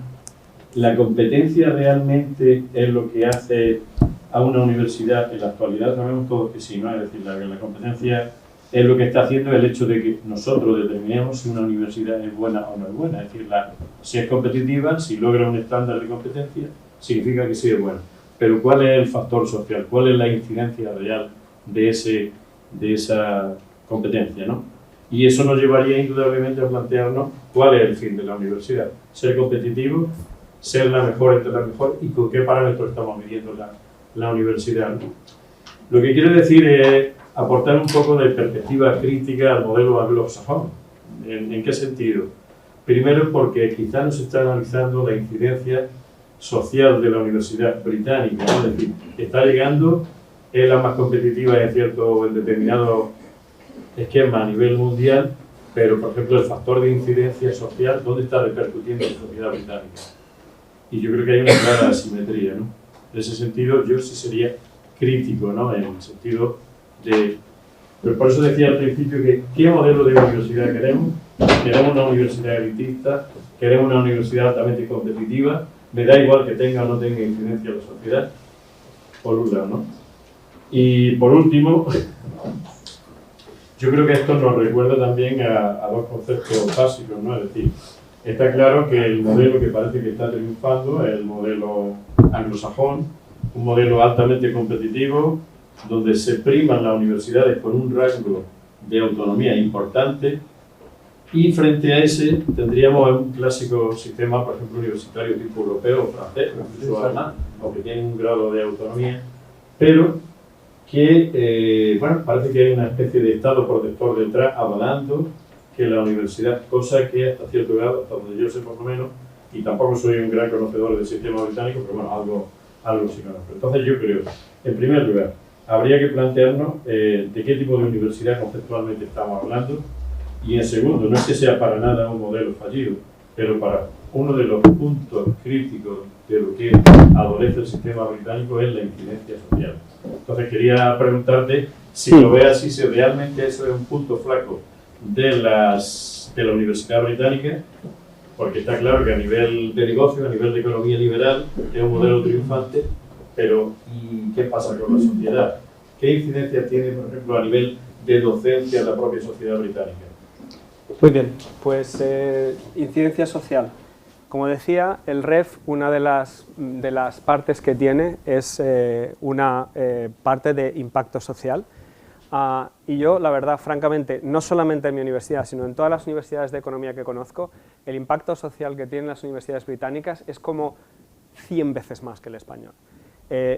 la competencia realmente es lo que hace a una universidad. En la actualidad sabemos todos que sí, ¿no? Es decir, la competencia es lo que está haciendo el hecho de que nosotros determinemos si una universidad es buena o no es buena. Es decir, si es competitiva, si logra un estándar de competencia, significa que sí es buena. Pero ¿cuál es el factor social? ¿Cuál es la incidencia real de esa competencia, ¿no? Y eso nos llevaría indudablemente a plantearnos cuál es el fin de la universidad. Ser competitivo, ser la mejor entre las mejores y con qué parámetros estamos midiendo la universidad, ¿no? Lo que quiero decir es aportar un poco de perspectiva crítica al modelo anglosajón. ¿En qué sentido? Primero porque quizás no se está analizando la incidencia social de la universidad británica, ¿no? Es decir, está llegando, es la más competitiva en cierto, en determinado esquema a nivel mundial, pero por ejemplo el factor de incidencia social, ¿dónde está repercutiendo en la sociedad británica? Y yo creo que hay una clara asimetría, ¿no? En ese sentido yo sí sería crítico, ¿no? En el sentido de... Pero por eso decía al principio que ¿qué modelo de universidad queremos? ¿Queremos una universidad elitista? ¿Queremos una universidad altamente competitiva? Me da igual que tenga o no tenga incidencia en la sociedad, por un lado, ¿no? Y por último, yo creo que esto nos recuerda también a dos conceptos básicos, ¿no? Es decir, está claro que el modelo que parece que está triunfando es el modelo anglosajón, un modelo altamente competitivo, donde se priman las universidades con un rango de autonomía importante, y frente a ese tendríamos un clásico sistema, por ejemplo, universitario tipo europeo o francés, o incluso alemán, aunque tienen un grado de autonomía, pero que, bueno, parece que hay una especie de estado protector detrás avalando que la universidad, cosa que hasta cierto grado, hasta donde yo sé por lo menos, y tampoco soy un gran conocedor del sistema británico, pero bueno, algo sí conozco. Entonces yo creo, en primer lugar, habría que plantearnos de qué tipo de universidad conceptualmente estamos hablando, y en segundo, no es que sea para nada un modelo fallido, pero para uno de los puntos críticos de lo que adolece el sistema británico es la incidencia social. Entonces quería preguntarte si lo ves así, si realmente eso es un punto flaco de la Universidad Británica, porque está claro que a nivel de negocio, a nivel de economía liberal, es un modelo triunfante, pero ¿y qué pasa con la sociedad? ¿Qué incidencia tiene, por ejemplo, a nivel de docencia en la propia sociedad británica? Muy bien, pues incidencia social. Como decía, el REF, una de las partes que tiene es una parte de impacto social. Y yo, la verdad, francamente, no solamente en mi universidad, sino en todas las universidades de economía que conozco, el impacto social que tienen las universidades británicas es como 100 veces más que el español.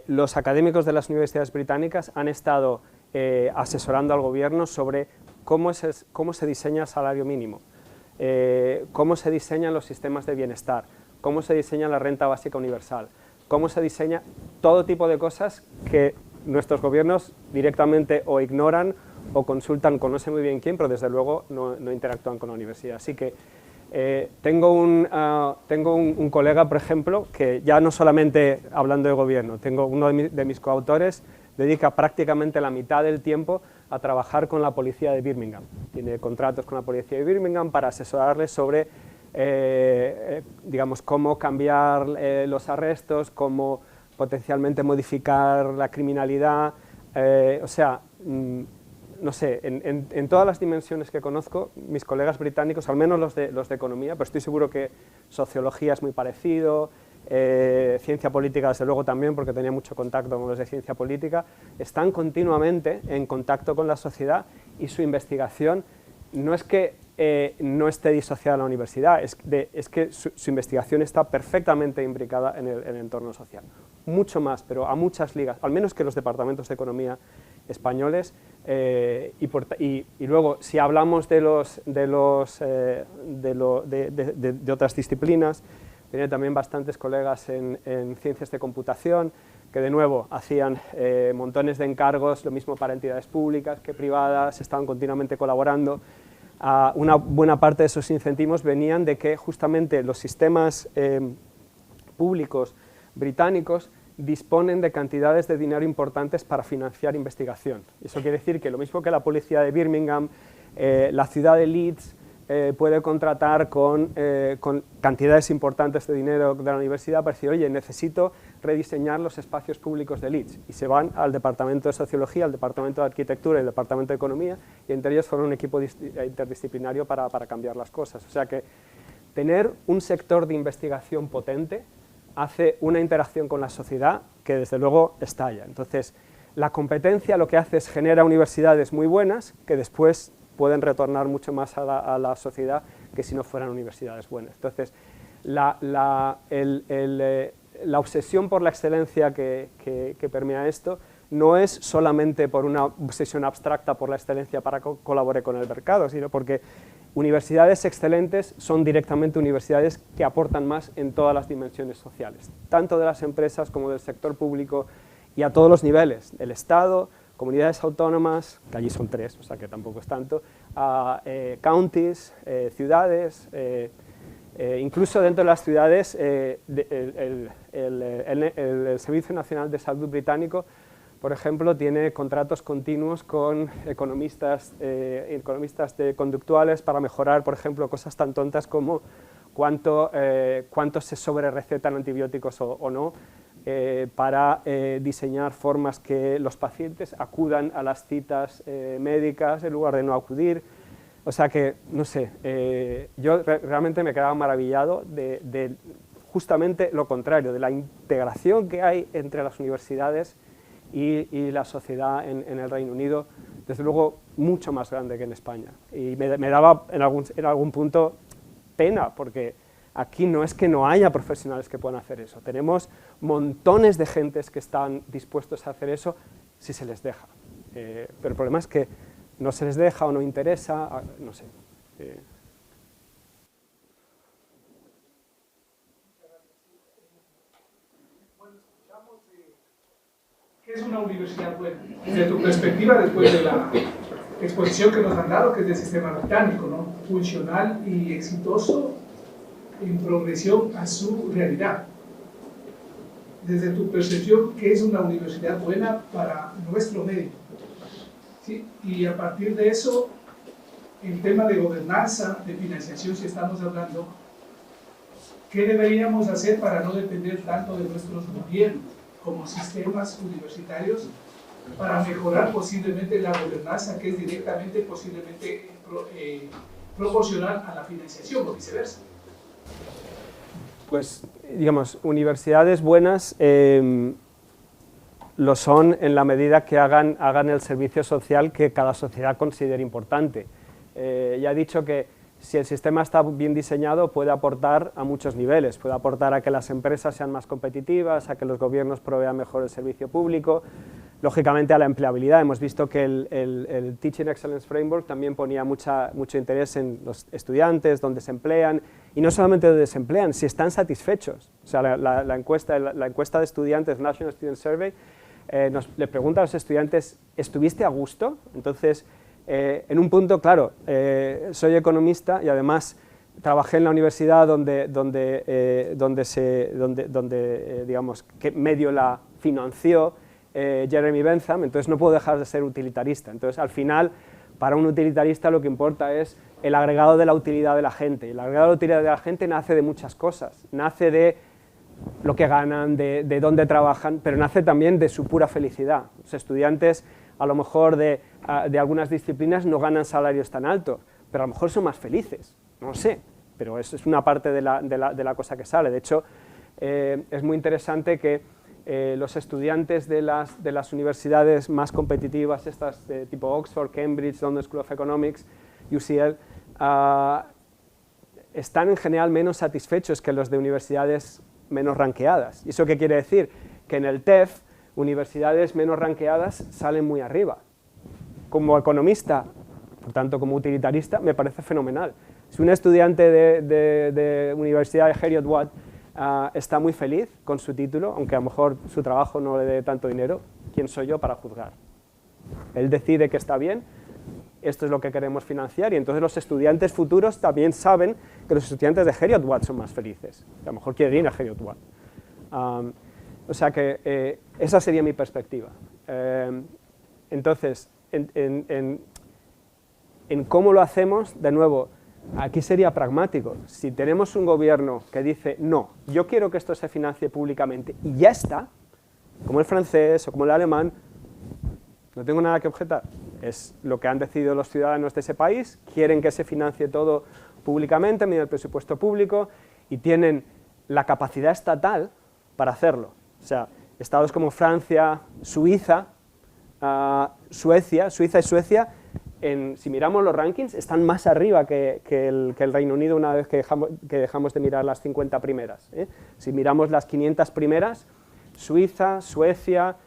Los académicos de las universidades británicas han estado asesorando al gobierno sobre cómo se diseña el salario mínimo, cómo se diseñan los sistemas de bienestar, cómo se diseña la renta básica universal, cómo se diseña todo tipo de cosas que nuestros gobiernos directamente o ignoran o consultan con no sé muy bien quién, pero desde luego no interactúan con la universidad. Así que tengo un colega, por ejemplo, que ya no solamente hablando de gobierno, tengo uno de mis coautores, dedica prácticamente la mitad del tiempo a trabajar con la policía de Birmingham. Tiene contratos con la policía de Birmingham para asesorarles sobre, digamos, cómo cambiar los arrestos, cómo potencialmente modificar la criminalidad. O sea, no sé, en todas las dimensiones que conozco, mis colegas británicos, al menos los de economía, pero estoy seguro que sociología es muy parecido, ciencia política desde luego también, porque tenía mucho contacto con los de ciencia política, están continuamente en contacto con la sociedad y su investigación no es que no esté disociada de la universidad, es que su investigación está perfectamente imbricada en el entorno social. Mucho más, pero a muchas ligas, al menos que los departamentos de economía españoles, y luego si hablamos de otras disciplinas, tenía también bastantes colegas en ciencias de computación que de nuevo hacían montones de encargos, lo mismo para entidades públicas que privadas, estaban continuamente colaborando. Una buena parte de esos incentivos venían de que justamente los sistemas públicos británicos disponen de cantidades de dinero importantes para financiar investigación. Eso quiere decir que lo mismo que la policía de Birmingham, la ciudad de Leeds puede contratar con cantidades importantes de dinero de la universidad para decir, oye, necesito rediseñar los espacios públicos de Leeds. Y se van al departamento de sociología, al departamento de arquitectura y al departamento de economía, y entre ellos forman un equipo interdisciplinario para cambiar las cosas. O sea que tener un sector de investigación potente hace una interacción con la sociedad que desde luego estalla. Entonces, la competencia lo que hace es genera universidades muy buenas que después pueden retornar mucho más a la sociedad que si no fueran universidades buenas. Entonces, la obsesión por la excelencia que permea esto no es solamente por una obsesión abstracta por la excelencia para que colabore con el mercado, sino porque universidades excelentes son directamente universidades que aportan más en todas las dimensiones sociales, tanto de las empresas como del sector público y a todos los niveles, el Estado, comunidades autónomas, que allí son 3, o sea que tampoco es tanto, counties, ciudades, incluso dentro de las ciudades el Servicio Nacional de Salud británico, por ejemplo, tiene contratos continuos con economistas conductuales para mejorar, por ejemplo, cosas tan tontas como cuánto se sobre-recetan antibióticos o no, para diseñar formas que los pacientes acudan a las citas médicas en lugar de no acudir. O sea que, no sé, yo realmente me quedaba maravillado de justamente lo contrario, de la integración que hay entre las universidades y la sociedad en el Reino Unido, desde luego mucho más grande que en España. Y me daba en algún punto pena, porque aquí no es que no haya profesionales que puedan hacer eso, tenemos montones de gentes que están dispuestos a hacer eso si se les deja. Pero el problema es que no se les deja o no interesa, no sé. ¿Qué es una universidad buena? Desde tu perspectiva, después de la exposición que nos han dado, que es del sistema británico, ¿no? Funcional y exitoso en progresión a su realidad. Desde tu percepción, ¿qué es una universidad buena para nuestro medio? ¿Sí? Y a partir de eso, el tema de gobernanza, de financiación, si estamos hablando, ¿qué deberíamos hacer para no depender tanto de nuestros gobiernos como sistemas universitarios para mejorar posiblemente la gobernanza, que es directamente, posiblemente proporcional a la financiación o viceversa? Pues, digamos, universidades buenas lo son en la medida que hagan el servicio social que cada sociedad considere importante. Ya he dicho que si el sistema está bien diseñado puede aportar a muchos niveles, puede aportar a que las empresas sean más competitivas, a que los gobiernos provean mejor el servicio público, lógicamente a la empleabilidad. Hemos visto que el Teaching Excellence Framework también ponía mucho interés en los estudiantes, dónde se emplean, y no solamente dónde se emplean, si están satisfechos. O sea, la encuesta de estudiantes, National Student Survey, le pregunta a los estudiantes, ¿estuviste a gusto? Entonces, en un punto, claro, soy economista y además trabajé en la universidad digamos, que medio la financió Jeremy Bentham, entonces no puedo dejar de ser utilitarista. Entonces, al final, para un utilitarista lo que importa es el agregado de la utilidad de la gente. Y el agregado de la utilidad de la gente nace de muchas cosas, nace de lo que ganan, de dónde trabajan, pero nace también de su pura felicidad. Los estudiantes a lo mejor de algunas disciplinas no ganan salarios tan altos, pero a lo mejor son más felices, no lo sé, pero eso es una parte de la cosa que sale. De hecho, es muy interesante que los estudiantes de las universidades más competitivas, estas de tipo Oxford, Cambridge, London School of Economics, UCL, están en general menos satisfechos que los de universidades menos ranqueadas. ¿Y eso qué quiere decir? Que en el TEF, universidades menos ranqueadas salen muy arriba. Como economista, por tanto como utilitarista, me parece fenomenal. Si un estudiante de Universidad de Heriot-Watt está muy feliz con su título, aunque a lo mejor su trabajo no le dé tanto dinero, ¿quién soy yo para juzgar? Él decide que está bien, esto es lo que queremos financiar, y entonces los estudiantes futuros también saben que los estudiantes de Heriot-Watt son más felices, a lo mejor quieren ir a Heriot-Watt. O sea que esa sería mi perspectiva. Entonces, en cómo lo hacemos, de nuevo, aquí sería pragmático. Si tenemos un gobierno que dice, no, yo quiero que esto se financie públicamente, y ya está, como el francés o como el alemán, no tengo nada que objetar. Es lo que han decidido los ciudadanos de ese país, quieren que se financie todo públicamente, mediante el presupuesto público, y tienen la capacidad estatal para hacerlo. O sea, estados como Francia, Suiza, Suiza y Suecia, si miramos los rankings, están más arriba que el Reino Unido una vez que dejamos de mirar las 50 primeras. Si miramos las 500 primeras, Suiza, Suecia,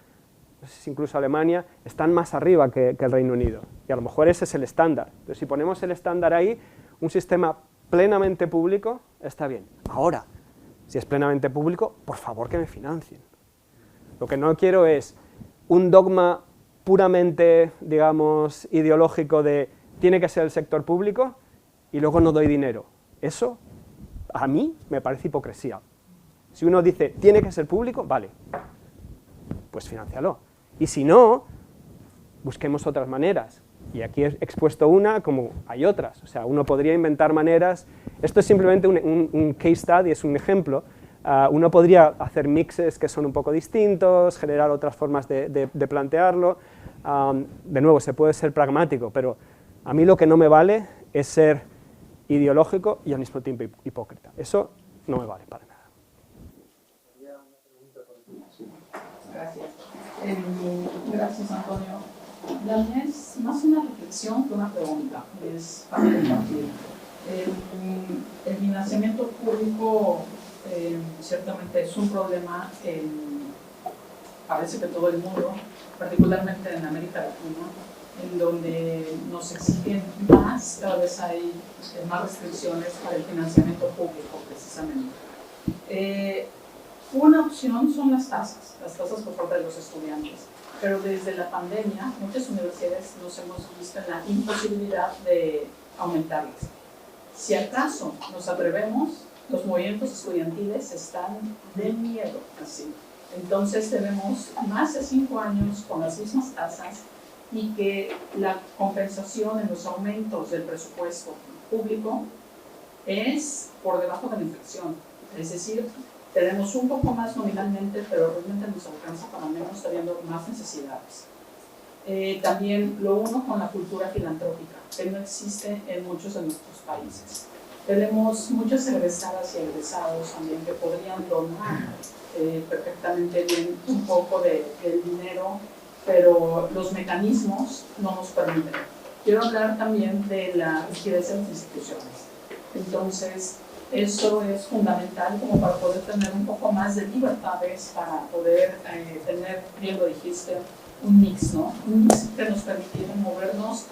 incluso Alemania, están más arriba que el Reino Unido. Y a lo mejor ese es el estándar. Entonces, si ponemos el estándar ahí, un sistema plenamente público está bien. Ahora, si es plenamente público, por favor que me financien. Lo que no quiero es un dogma puramente, digamos, ideológico de tiene que ser el sector público y luego no doy dinero. Eso, a mí, me parece hipocresía. Si uno dice tiene que ser público, vale, pues financialo. Y si no, busquemos otras maneras. Y aquí he expuesto una como hay otras. O sea, uno podría inventar maneras. Esto es simplemente un case study, es un ejemplo. Uno podría hacer mixes que son un poco distintos, generar otras formas de plantearlo. De nuevo, se puede ser pragmático, pero a mí lo que no me vale es ser ideológico y al mismo tiempo hipócrita. Eso no me vale para nada. Gracias. Gracias, Antonio. La mía es más una reflexión que una pregunta, es para compartir. El financiamiento público ciertamente es un problema parece que todo el mundo, particularmente en América Latina, en donde nos exigen más, cada vez hay más restricciones para el financiamiento público, precisamente. Una opción son las tasas por parte de los estudiantes, pero desde la pandemia muchas universidades nos hemos visto en la imposibilidad de aumentarlas. Si acaso nos atrevemos, los movimientos estudiantiles están de miedo, así. Entonces tenemos más de 5 años con las mismas tasas y que la compensación en los aumentos del presupuesto público es por debajo de la inflación. Es decir, tenemos un poco más nominalmente, pero realmente nos alcanza para menos, teniendo más necesidades. También lo uno con la cultura filantrópica, que no existe en muchos de nuestros países. Tenemos muchas egresadas y egresados también que podrían donar perfectamente bien un poco del dinero, pero los mecanismos no nos permiten. Quiero hablar también de la rigidez de las instituciones. Entonces, eso es fundamental como para poder tener un poco más de libertades, para poder tener, bien lo dijiste, un mix, ¿no? Un mix que nos permitiera movernos,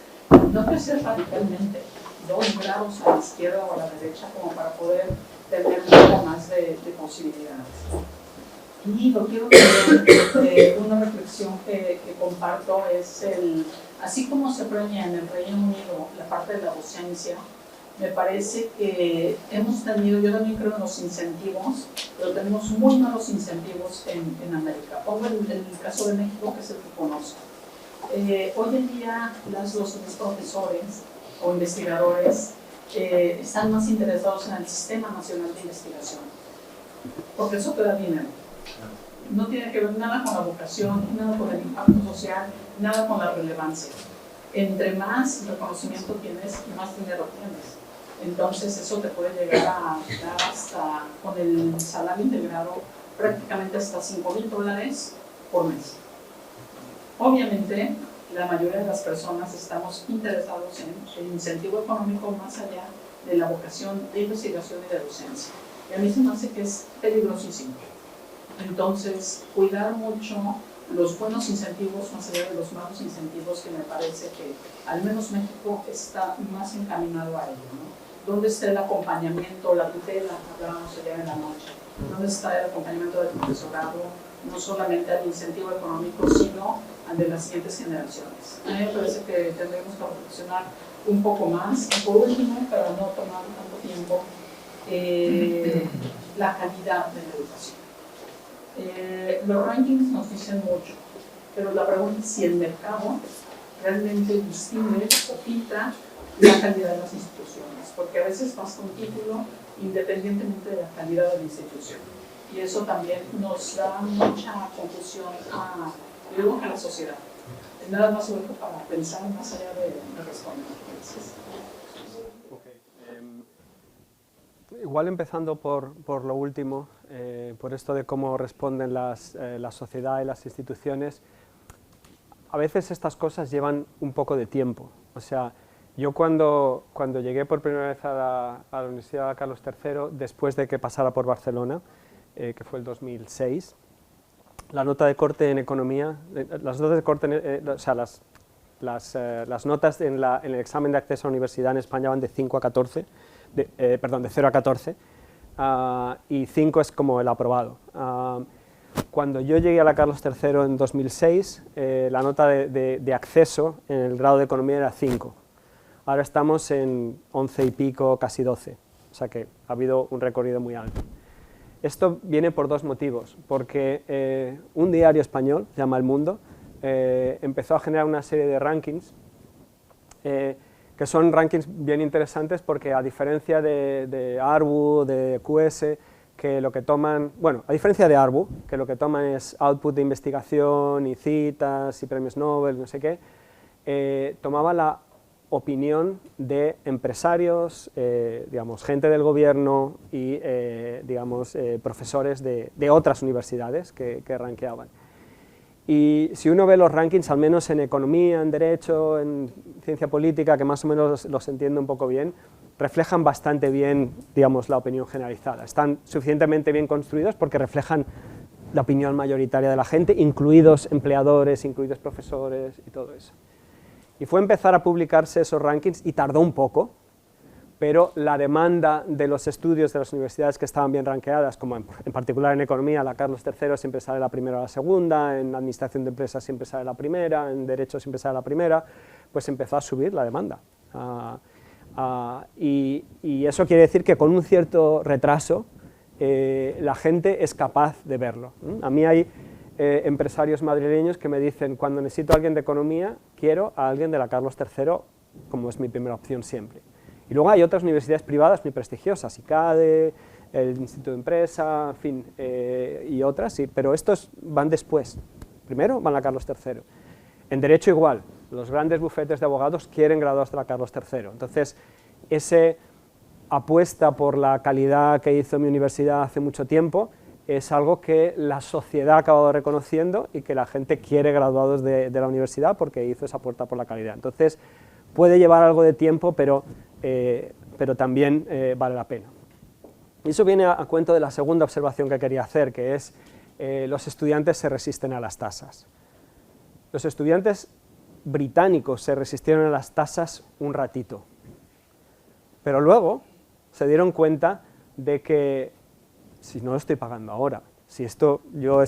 no crecer radicalmente, 2 grados a la izquierda o a la derecha, como para poder tener un poco más de posibilidades. Y lo quiero tener, una reflexión que comparto es así como se premia en el Reino Unido la parte de la docencia, me parece que hemos tenido, yo también creo en los incentivos, pero tenemos muy malos incentivos en América. Pongo el caso de México, que es el que conozco. Hoy en día los profesores o investigadores están más interesados en el Sistema Nacional de Investigación, porque eso te da dinero. no tiene que ver nada con la vocación, nada con el impacto social, nada con la relevancia. Entre más reconocimiento tienes, más dinero tienes. Entonces eso te puede llegar a dar hasta, con el salario integrado, prácticamente hasta $5,000 por mes. Obviamente, la mayoría de las personas estamos interesados en el incentivo económico más allá de la vocación de investigación y de docencia. Y a mí se me hace que es peligrosísimo. Entonces, cuidar mucho los buenos incentivos más allá de los malos incentivos, que me parece que al menos México está más encaminado a ello, ¿no? ¿Dónde está el acompañamiento, la tutela? Hablábamos ayer en la noche. ¿Dónde está el acompañamiento del profesorado? No solamente al incentivo económico, sino al de las siguientes generaciones. A mí me parece que tendremos que reflexionar un poco más. Y por último, para no tomar tanto tiempo, la calidad de la educación. Los rankings nos dicen mucho, pero la pregunta es si el mercado realmente distingue o filtra la calidad de las instituciones, porque a veces basta un título independientemente de la calidad de la institución. Y eso también nos da mucha confusión a la sociedad. Nada más sobre para pensar más allá de responder. Igual empezando por lo último, por esto de cómo responden la sociedad y las instituciones, a veces estas cosas llevan un poco de tiempo. O sea, yo cuando llegué por primera vez a la Universidad Carlos III, después de que pasara por Barcelona, que fue el 2006, la nota de corte en economía, las notas de corte, o sea, las notas en el examen de acceso a la universidad en España van de 5 a 14, perdón, de 0 a 14, y 5 es como el aprobado. Cuando yo llegué a la Carlos III en 2006, la nota de acceso en el grado de economía era 5. Ahora estamos en 11 y pico, casi 12, o sea que ha habido un recorrido muy alto. Esto viene por dos motivos, porque un diario español, se llama El Mundo, empezó a generar una serie de rankings, que son rankings bien interesantes porque a diferencia de Arbu, de QS, que lo que toman, bueno, a diferencia de Arbu, que lo que toman es output de investigación y citas y premios Nobel, no sé qué, tomaba la opinión de empresarios, digamos, gente del gobierno y, digamos, profesores de otras universidades que rankeaban. Y si uno ve los rankings, al menos en economía, en derecho, en ciencia política, que más o menos los entiende un poco bien, reflejan bastante bien, digamos, la opinión generalizada. Están suficientemente bien construidos porque reflejan la opinión mayoritaria de la gente, incluidos empleadores, incluidos profesores y todo eso. Y fue empezar a publicarse esos rankings y tardó un poco, pero la demanda de los estudios de las universidades que estaban bien rankeadas, como en particular en economía, la Carlos III siempre sale la primera o la segunda, en administración de empresas siempre sale la primera, en derecho siempre sale la primera, pues empezó a subir la demanda. Y eso quiere decir que con un cierto retraso la gente es capaz de verlo. A mí hay empresarios madrileños que me dicen, cuando necesito a alguien de economía, quiero a alguien de la Carlos III, como es mi primera opción siempre. Y luego hay otras universidades privadas muy prestigiosas, ICADE, el Instituto de Empresa, en fin, y otras, sí, pero estos van después. Primero van a la Carlos III. En derecho igual, los grandes bufetes de abogados quieren graduados de la Carlos III. Entonces, esa apuesta por la calidad que hizo mi universidad hace mucho tiempo es algo que la sociedad ha acabado reconociendo y que la gente quiere graduados de la universidad porque hizo esa apuesta por la calidad. Entonces, puede llevar algo de tiempo, pero también vale la pena. Y eso viene a cuento de la segunda observación que quería hacer, que es los estudiantes se resisten a las tasas. Los estudiantes británicos se resistieron a las tasas un ratito, pero luego se dieron cuenta de que si no lo estoy pagando ahora, si esto yo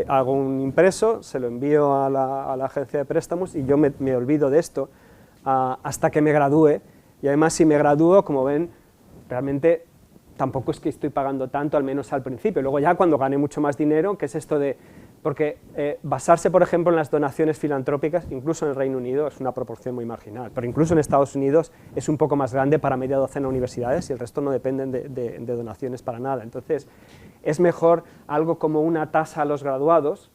hago un impreso, se lo envío a la agencia de préstamos y yo me olvido de esto hasta que me gradúe, y además si me gradúo, como ven, realmente tampoco es que estoy pagando tanto, al menos al principio. Luego ya cuando gane mucho más dinero, que es esto de Porque basarse, por ejemplo, en las donaciones filantrópicas, incluso en el Reino Unido, es una proporción muy marginal, pero incluso en Estados Unidos es un poco más grande para media docena de universidades y el resto no dependen de donaciones para nada. Entonces, es mejor algo como una tasa a los graduados,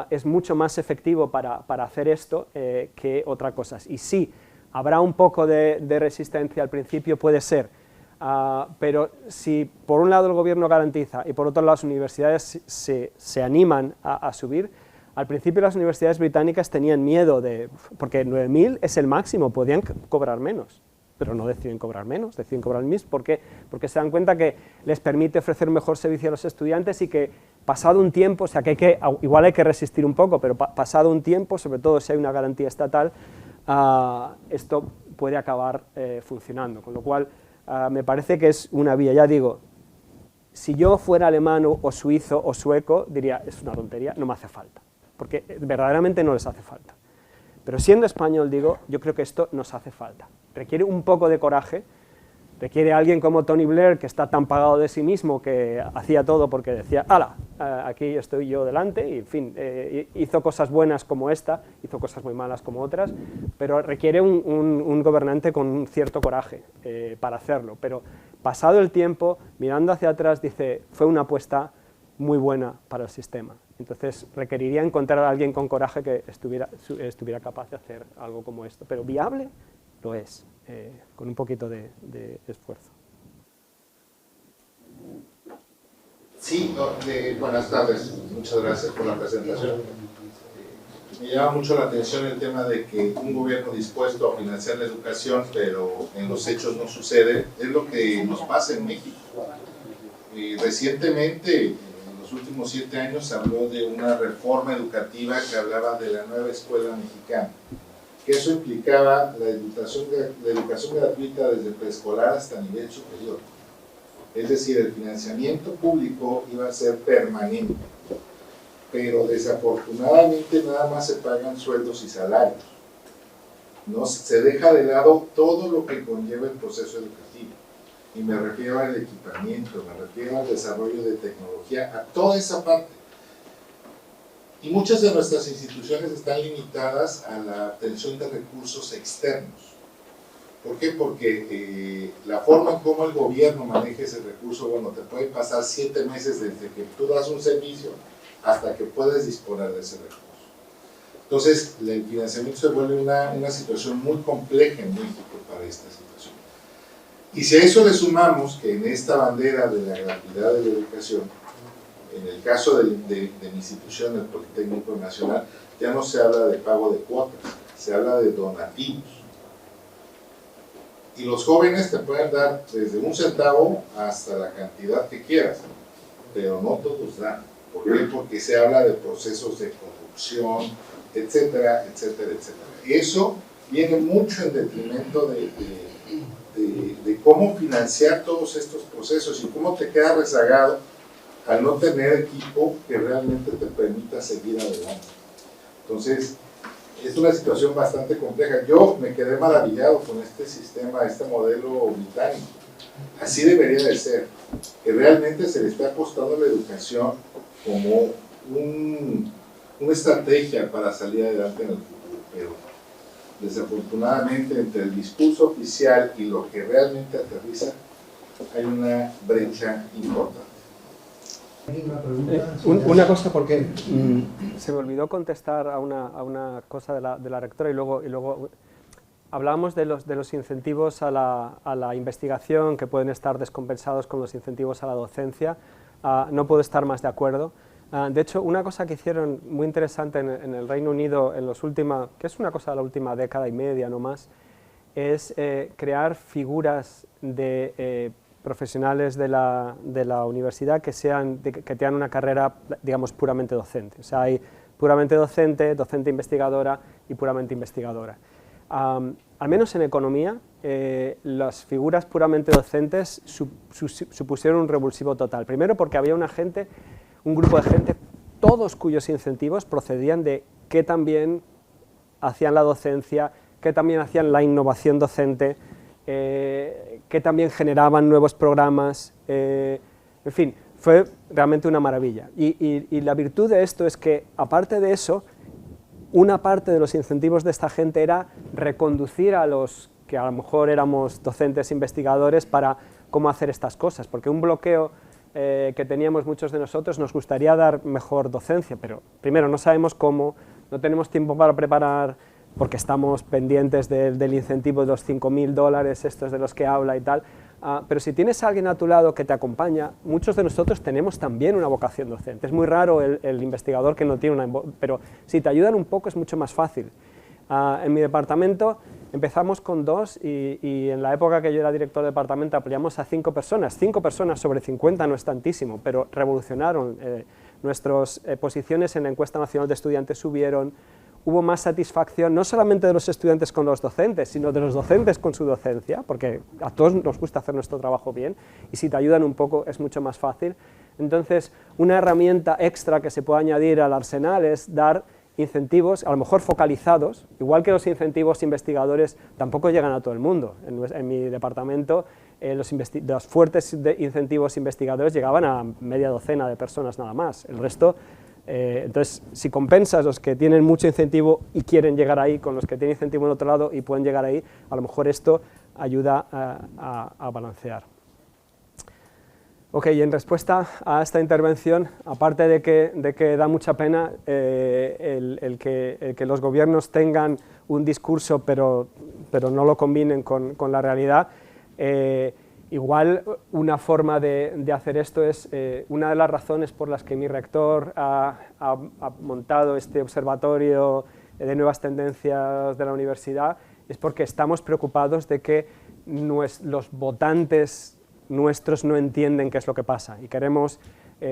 es mucho más efectivo para hacer esto que otras cosas. Y sí, habrá un poco de resistencia al principio, puede ser, pero si por un lado el gobierno garantiza y por otro lado las universidades se animan a subir, al principio las universidades británicas tenían miedo porque 9.000 es el máximo, podían cobrar menos, pero no deciden cobrar menos, deciden cobrar el mismo. ¿Por qué? Porque se dan cuenta que les permite ofrecer un mejor servicio a los estudiantes y que pasado un tiempo, o sea que igual hay que resistir un poco, pero pasado un tiempo, sobre todo si hay una garantía estatal, esto puede acabar funcionando, con lo cual me parece que es una vía. Ya digo, si yo fuera alemán o suizo o sueco, diría, es una tontería, no me hace falta, porque verdaderamente no les hace falta. Pero siendo español, digo, yo creo que esto nos hace falta. Requiere un poco de coraje, requiere alguien como Tony Blair, que está tan pagado de sí mismo, que hacía todo porque decía, ¡hala! Aquí estoy yo delante, y en fin, hizo cosas buenas como esta, hizo cosas muy malas como otras, pero requiere un gobernante con un cierto coraje para hacerlo. Pero pasado el tiempo, mirando hacia atrás, dice, fue una apuesta muy buena para el sistema. Entonces requeriría encontrar a alguien con coraje que estuviera capaz de hacer algo como esto, pero viable lo es, con un poquito de esfuerzo. Sí, buenas tardes, muchas gracias por la presentación. Me llama mucho la atención el tema de que un gobierno dispuesto a financiar la educación, pero en los hechos no sucede, es lo que nos pasa en México. Recientemente, en los últimos 7 años, se habló de una reforma educativa que hablaba de la nueva escuela mexicana, que eso implicaba la educación gratuita desde preescolar hasta nivel superior. Es decir, el financiamiento público iba a ser permanente, pero desafortunadamente nada más se pagan sueldos y salarios. No, se deja de lado todo lo que conlleva el proceso educativo, y me refiero al equipamiento, me refiero al desarrollo de tecnología, a toda esa parte. Y muchas de nuestras instituciones están limitadas a la obtención de recursos externos. ¿Por qué? Porque la forma en cómo el gobierno maneja ese recurso, bueno, te puede pasar 7 meses desde que tú das un servicio hasta que puedes disponer de ese recurso. Entonces, el financiamiento se vuelve una situación muy compleja en México para esta situación. Y si a eso le sumamos que en esta bandera de la gratuidad de la educación, en el caso de mi institución, el Politécnico Nacional, ya no se habla de pago de cuotas, se habla de donativos. Y los jóvenes te pueden dar desde 1 centavo hasta la cantidad que quieras, pero no todos dan. ¿Por qué? Porque se habla de procesos de corrupción, etcétera, etcétera, etcétera. Eso viene mucho en detrimento de cómo financiar todos estos procesos y cómo te queda rezagado al no tener equipo que realmente te permita seguir adelante. Entonces, es una situación bastante compleja. Yo me quedé maravillado con este sistema, este modelo británico. Así debería de ser, que realmente se le está apostando a la educación como una estrategia para salir adelante en el futuro, pero desafortunadamente entre el discurso oficial y lo que realmente aterriza hay una brecha importante. Una cosa, porque se me olvidó contestar a una cosa de la rectora y luego hablábamos de los incentivos a la investigación que pueden estar descompensados con los incentivos a la docencia. No puedo estar más de acuerdo. De hecho, una cosa que hicieron muy interesante en el Reino Unido que es una cosa de la última década y media no más, es crear figuras de profesionales de la universidad que tengan una carrera, digamos, puramente docente. O sea, hay puramente docente, docente investigadora y puramente investigadora. Al menos en economía, las figuras puramente docentes supusieron un revulsivo total. Primero porque había un grupo de gente, todos cuyos incentivos procedían de que también hacían la docencia, que también hacían la innovación docente, que también generaban nuevos programas, en fin, fue realmente una maravilla. Y la virtud de esto es que, aparte de eso, una parte de los incentivos de esta gente era reconducir a los que a lo mejor éramos docentes investigadores para cómo hacer estas cosas, porque un bloqueo que teníamos muchos de nosotros, nos gustaría dar mejor docencia, pero primero no sabemos cómo, no tenemos tiempo para preparar, porque estamos pendientes del incentivo de los $5.000, estos de los que habla y tal, pero si tienes a alguien a tu lado que te acompaña, muchos de nosotros tenemos también una vocación docente. Es muy raro el investigador que no tiene una, pero si te ayudan un poco es mucho más fácil. En mi departamento empezamos con 2 y en la época que yo era director de departamento ampliamos a 5 personas. 5 personas sobre 50 no es tantísimo, pero revolucionaron. Nuestras posiciones en la encuesta nacional de estudiantes subieron, hubo más satisfacción no solamente de los estudiantes con los docentes, sino de los docentes con su docencia, porque a todos nos gusta hacer nuestro trabajo bien, y si te ayudan un poco es mucho más fácil. Entonces, una herramienta extra que se puede añadir al arsenal es dar incentivos, a lo mejor focalizados, igual que los incentivos investigadores tampoco llegan a todo el mundo. En mi departamento los fuertes incentivos investigadores llegaban a media docena de personas nada más, el resto. Entonces, si compensas los que tienen mucho incentivo y quieren llegar ahí con los que tienen incentivo en otro lado y pueden llegar ahí, a lo mejor esto ayuda a balancear. Ok, y en respuesta a esta intervención, aparte de que da mucha pena el que los gobiernos tengan un discurso pero no lo combinen con la realidad, igual una forma de hacer esto es, una de las razones por las que mi rector ha montado este observatorio de nuevas tendencias de la universidad, es porque estamos preocupados de que los votantes nuestros no entienden qué es lo que pasa y queremos,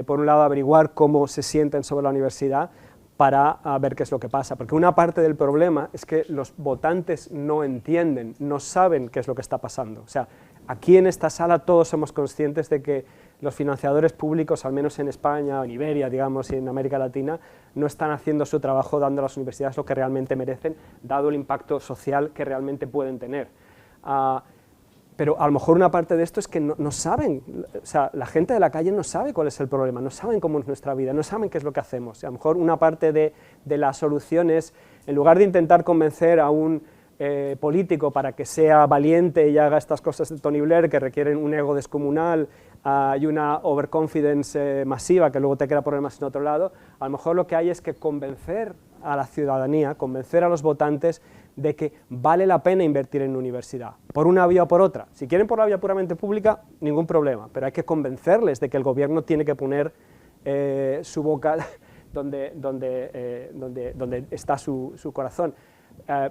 por un lado, averiguar cómo se sienten sobre la universidad para ver qué es lo que pasa, porque una parte del problema es que los votantes no entienden, no saben qué es lo que está pasando. O sea, aquí en esta sala todos somos conscientes de que los financiadores públicos, al menos en España, en Iberia, digamos, y en América Latina, no están haciendo su trabajo dando a las universidades lo que realmente merecen, dado el impacto social que realmente pueden tener. Pero a lo mejor una parte de esto es que no saben, o sea, la gente de la calle no sabe cuál es el problema, no saben cómo es nuestra vida, no saben qué es lo que hacemos. A lo mejor una parte de la solución es, en lugar de intentar convencer a un político para que sea valiente y haga estas cosas de Tony Blair que requieren un ego descomunal y una overconfidence masiva que luego te crea problemas en otro lado, a lo mejor lo que hay es que convencer a la ciudadanía, convencer a los votantes de que vale la pena invertir en universidad, por una vía o por otra. Si quieren por la vía puramente pública, ningún problema, pero hay que convencerles de que el gobierno tiene que poner su boca donde está su corazón.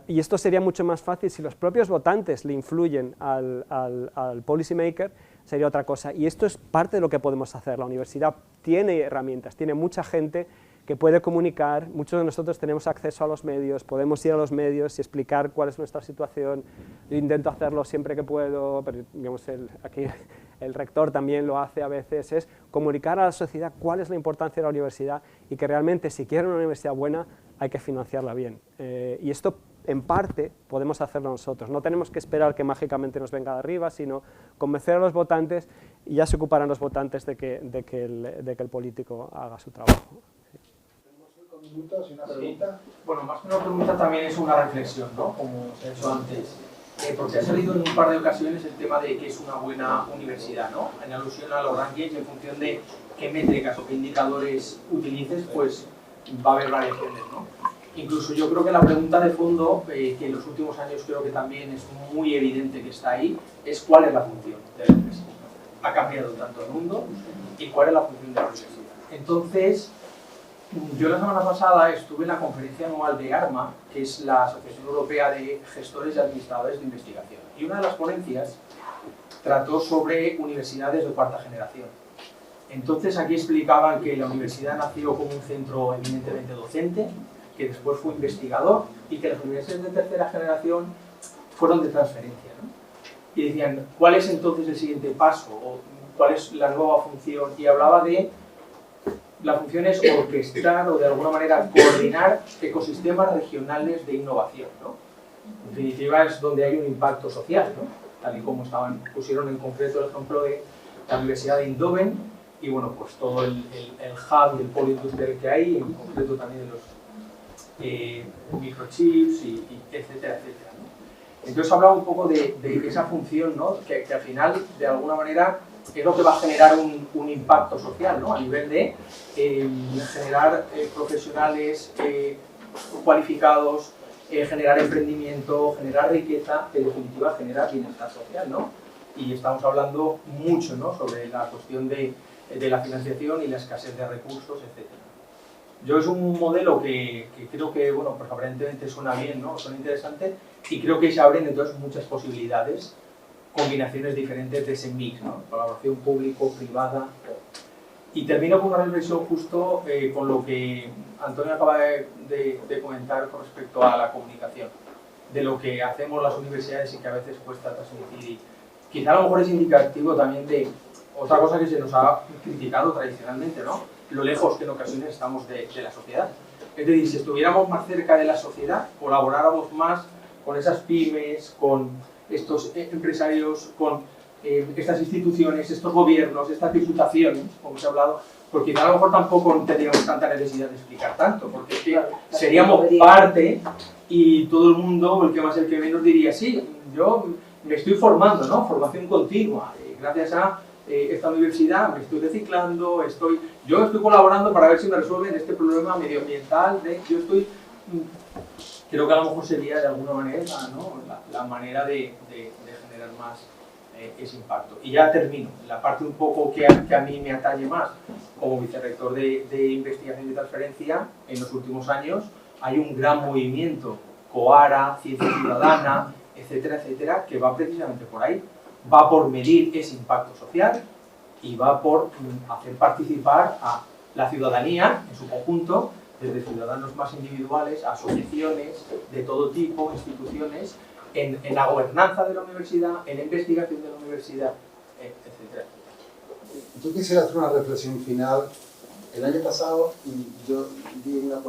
Y esto sería mucho más fácil si los propios votantes le influyen al policy maker, sería otra cosa. Y esto es parte de lo que podemos hacer. La universidad tiene herramientas, tiene mucha gente que puede comunicar, muchos de nosotros tenemos acceso a los medios, podemos ir a los medios y explicar cuál es nuestra situación. Yo intento hacerlo siempre que puedo, pero digamos, aquí el rector también lo hace a veces, es comunicar a la sociedad cuál es la importancia de la universidad y que realmente si quieren una universidad buena hay que financiarla bien. Y esto en parte podemos hacerlo nosotros, no tenemos que esperar que mágicamente nos venga de arriba, sino convencer a los votantes y ya se ocuparán los votantes de que el político haga su trabajo. Minutos y una pregunta. Sí. Bueno, más que una pregunta también es una reflexión, ¿no? Como se ha hecho antes. Porque ha salido en un par de ocasiones el tema de qué es una buena universidad, ¿no? En alusión a los rankings, en función de qué métricas o qué indicadores utilices, pues va a haber variaciones, ¿no? Incluso yo creo que la pregunta de fondo, que en los últimos años creo que también es muy evidente que está ahí, es cuál es la función de la universidad. Ha cambiado tanto el mundo y cuál es la función de la universidad. Entonces, yo la semana pasada estuve en la conferencia anual de ARMA, que es la Asociación Europea de Gestores y Administradores de Investigación, y una de las ponencias trató sobre universidades de cuarta generación. Entonces aquí explicaban que la universidad nació como un centro eminentemente docente, que después fue investigador, y que las universidades de tercera generación fueron de transferencia, ¿no? Y decían, ¿cuál es entonces el siguiente paso? ¿O cuál es la nueva función? Y hablaba de la función es orquestar o de alguna manera coordinar ecosistemas regionales de innovación, ¿no? En definitiva es donde hay un impacto social, ¿no? Tal y como pusieron en concreto el ejemplo de la Universidad de Eindhoven, y bueno, pues todo el hub y el polo industrial que hay, en concreto también los microchips y etcétera, etcétera, ¿no? Entonces hablaba un poco de esa función, ¿no? que al final, de alguna manera, es lo que va a generar un impacto social, ¿no? A nivel de generar profesionales cualificados, generar emprendimiento, generar riqueza, que en definitiva genera bienestar social, ¿no? Y estamos hablando mucho, ¿no? Sobre la cuestión de la financiación y la escasez de recursos, etc. Yo es un modelo que creo que, bueno, pues aparentemente suena bien, ¿no? Suena interesante, y creo que se abren entonces muchas posibilidades, combinaciones diferentes de ese mix, ¿no? Colaboración público-privada. Y termino con una reflexión justo con lo que Antonio acaba de comentar con respecto a la comunicación, de lo que hacemos las universidades y que a veces cuesta transmitir. Y quizá a lo mejor es indicativo también de otra cosa que se nos ha criticado tradicionalmente, ¿no? Lo lejos que en ocasiones estamos de la sociedad. Es decir, si estuviéramos más cerca de la sociedad, colaboráramos más con esas pymes, con estos empresarios, con estas instituciones, estos gobiernos, estas diputaciones, como se ha hablado, porque quizá a lo mejor tampoco tendríamos tanta necesidad de explicar tanto, porque es que seríamos parte y todo el mundo, el que más el que menos, diría, sí, yo me estoy formando, ¿no? Formación continua, gracias a esta universidad me estoy reciclando, yo estoy colaborando para ver si me resuelven este problema medioambiental, creo que a lo mejor sería de alguna manera, ¿no? la manera de generar más ese impacto. Y ya termino, la parte un poco que a mí me atañe más, como vicerrector de investigación y transferencia, en los últimos años hay un gran movimiento, COARA, Ciencia Ciudadana, etcétera, etcétera, que va precisamente por ahí. Va por medir ese impacto social y va por hacer participar a la ciudadanía en su conjunto, desde ciudadanos más individuales, asociaciones de todo tipo, instituciones, en la gobernanza de la universidad, en la investigación de la universidad, etcétera. Yo quisiera hacer una reflexión final. El año pasado yo di una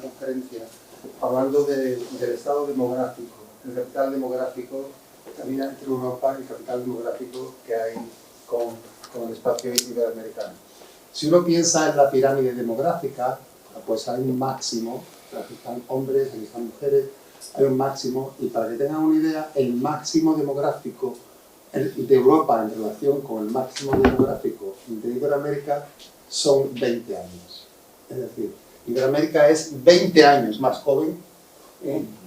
conferencia hablando del estado demográfico, el capital demográfico que había entre Europa y el capital demográfico que hay con el espacio iberoamericano. Si uno piensa en la pirámide demográfica, pues hay un máximo, aquí están hombres, aquí están mujeres, hay un máximo, y para que tengan una idea, el máximo demográfico de Europa en relación con el máximo demográfico de Iberoamérica son 20 años. Es decir, Iberoamérica es 20 años más joven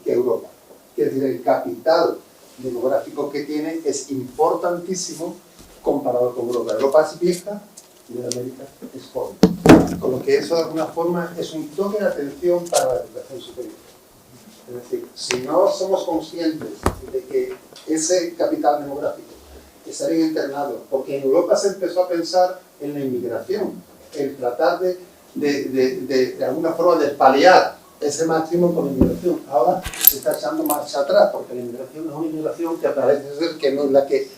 que Europa. Es decir, el capital demográfico que tiene es importantísimo comparado con Europa. Europa es vieja y Iberoamérica es joven. Con lo que eso de alguna forma es un toque de atención para la educación superior. Es decir, si no somos conscientes de que ese capital demográfico está bien internado, porque en Europa se empezó a pensar en la inmigración, el tratar de alguna forma de paliar ese máximo con la inmigración. Ahora se está echando marcha atrás, porque la inmigración es una inmigración que parece ser que no es la que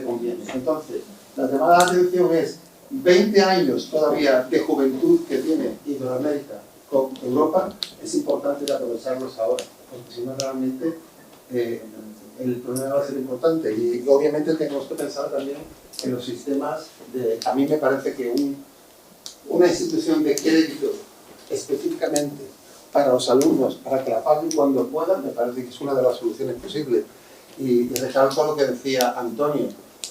conviene. Entonces, la llamada de atención es 20 años todavía de juventud que tiene Iberoamérica con Europa, es importante aprovecharlos ahora, porque si no realmente el problema va a ser importante. Y obviamente tenemos que pensar también en los sistemas a mí me parece que una institución de crédito específicamente para los alumnos, para que la paguen cuando puedan, me parece que es una de las soluciones posibles. Y recalco lo que decía Antonio,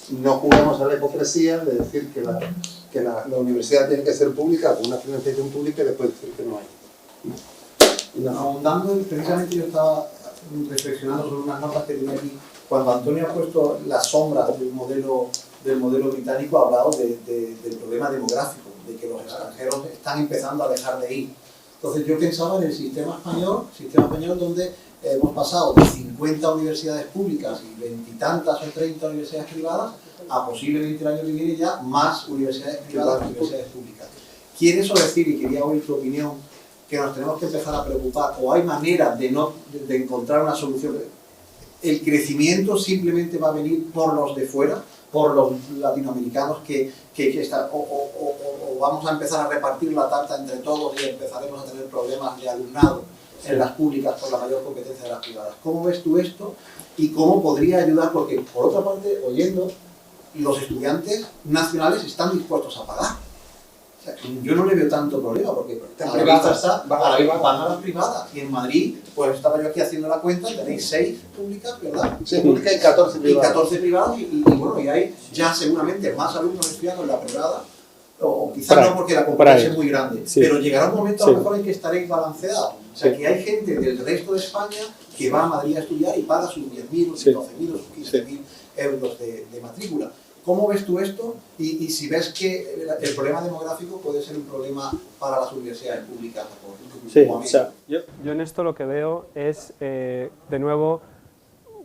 no juguemos a la hipocresía de decir que la universidad tiene que ser pública, con una financiación pública, y después decir que no hay. Ahondando, precisamente yo estaba reflexionando sobre unas notas que tenía aquí. Cuando Antonio ha puesto las sombras del modelo británico, ha hablado del problema demográfico, de que los extranjeros están empezando a dejar de ir. Entonces yo pensaba en el sistema español donde hemos pasado de 50 universidades públicas y 20 y tantas o 30 universidades privadas a posiblemente el año que viene ya más universidades privadas que universidades públicas. ¿Quiere eso decir, y quería oír tu opinión, que nos tenemos que empezar a preocupar, o hay maneras de encontrar una solución? ¿El crecimiento simplemente va a venir por los de fuera, por los latinoamericanos o vamos a empezar a repartir la tarta entre todos y empezaremos a tener problemas de alumnado en las públicas por la mayor competencia de las privadas? ¿Cómo ves tú esto y cómo podría ayudar? Porque, por otra parte, oyendo, y los estudiantes nacionales están dispuestos a pagar. O sea, yo no le veo tanto problema, porque a la vista está, van a las privadas. Y en Madrid, pues estaba yo aquí haciendo la cuenta, y tenéis 6 públicas, ¿verdad? 6 públicas y 14 privadas. Y 14 privadas, y bueno, y hay ya seguramente más alumnos estudiando en la privada, o quizás no porque la competencia es muy grande, sí. Pero llegará un momento a lo mejor en que estaréis balanceados. O sea, que hay gente del resto de España que va a Madrid a estudiar y paga sus 10.000, sus 12.000 o sus 15.000 euros de matrícula. ¿Cómo ves tú esto? Y si ves que el problema demográfico puede ser un problema para las universidades públicas. Sí, o sea, yo en esto lo que veo es, de nuevo,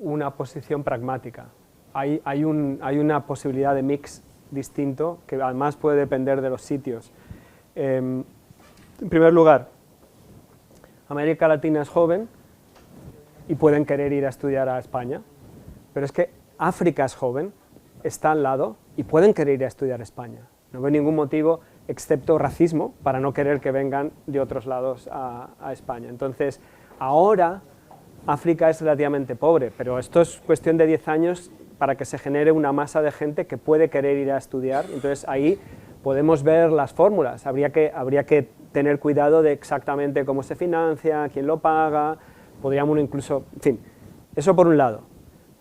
una posición pragmática. Hay una posibilidad de mix distinto que además puede depender de los sitios. En primer lugar, América Latina es joven y pueden querer ir a estudiar a España, pero es que África es joven, está al lado y pueden querer ir a estudiar a España. No veo ningún motivo, excepto racismo, para no querer que vengan de otros lados a España. Entonces, ahora África es relativamente pobre, pero esto es cuestión de 10 años para que se genere una masa de gente que puede querer ir a estudiar. Entonces, ahí podemos ver las fórmulas. Habría que tener cuidado de exactamente cómo se financia, quién lo paga, podríamos incluso, en fin, eso por un lado.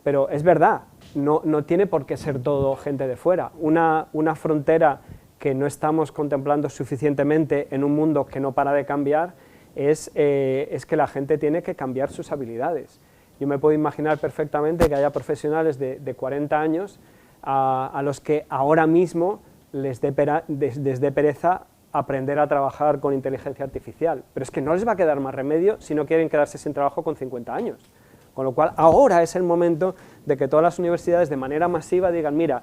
Pero es verdad, no tiene por qué ser todo gente de fuera. Una frontera que no estamos contemplando suficientemente en un mundo que no para de cambiar es que la gente tiene que cambiar sus habilidades. Yo me puedo imaginar perfectamente que haya profesionales de 40 años a los que ahora mismo les dé pereza aprender a trabajar con inteligencia artificial, pero es que no les va a quedar más remedio si no quieren quedarse sin trabajo con 50 años. Con lo cual, ahora es el momento de que todas las universidades de manera masiva digan, mira,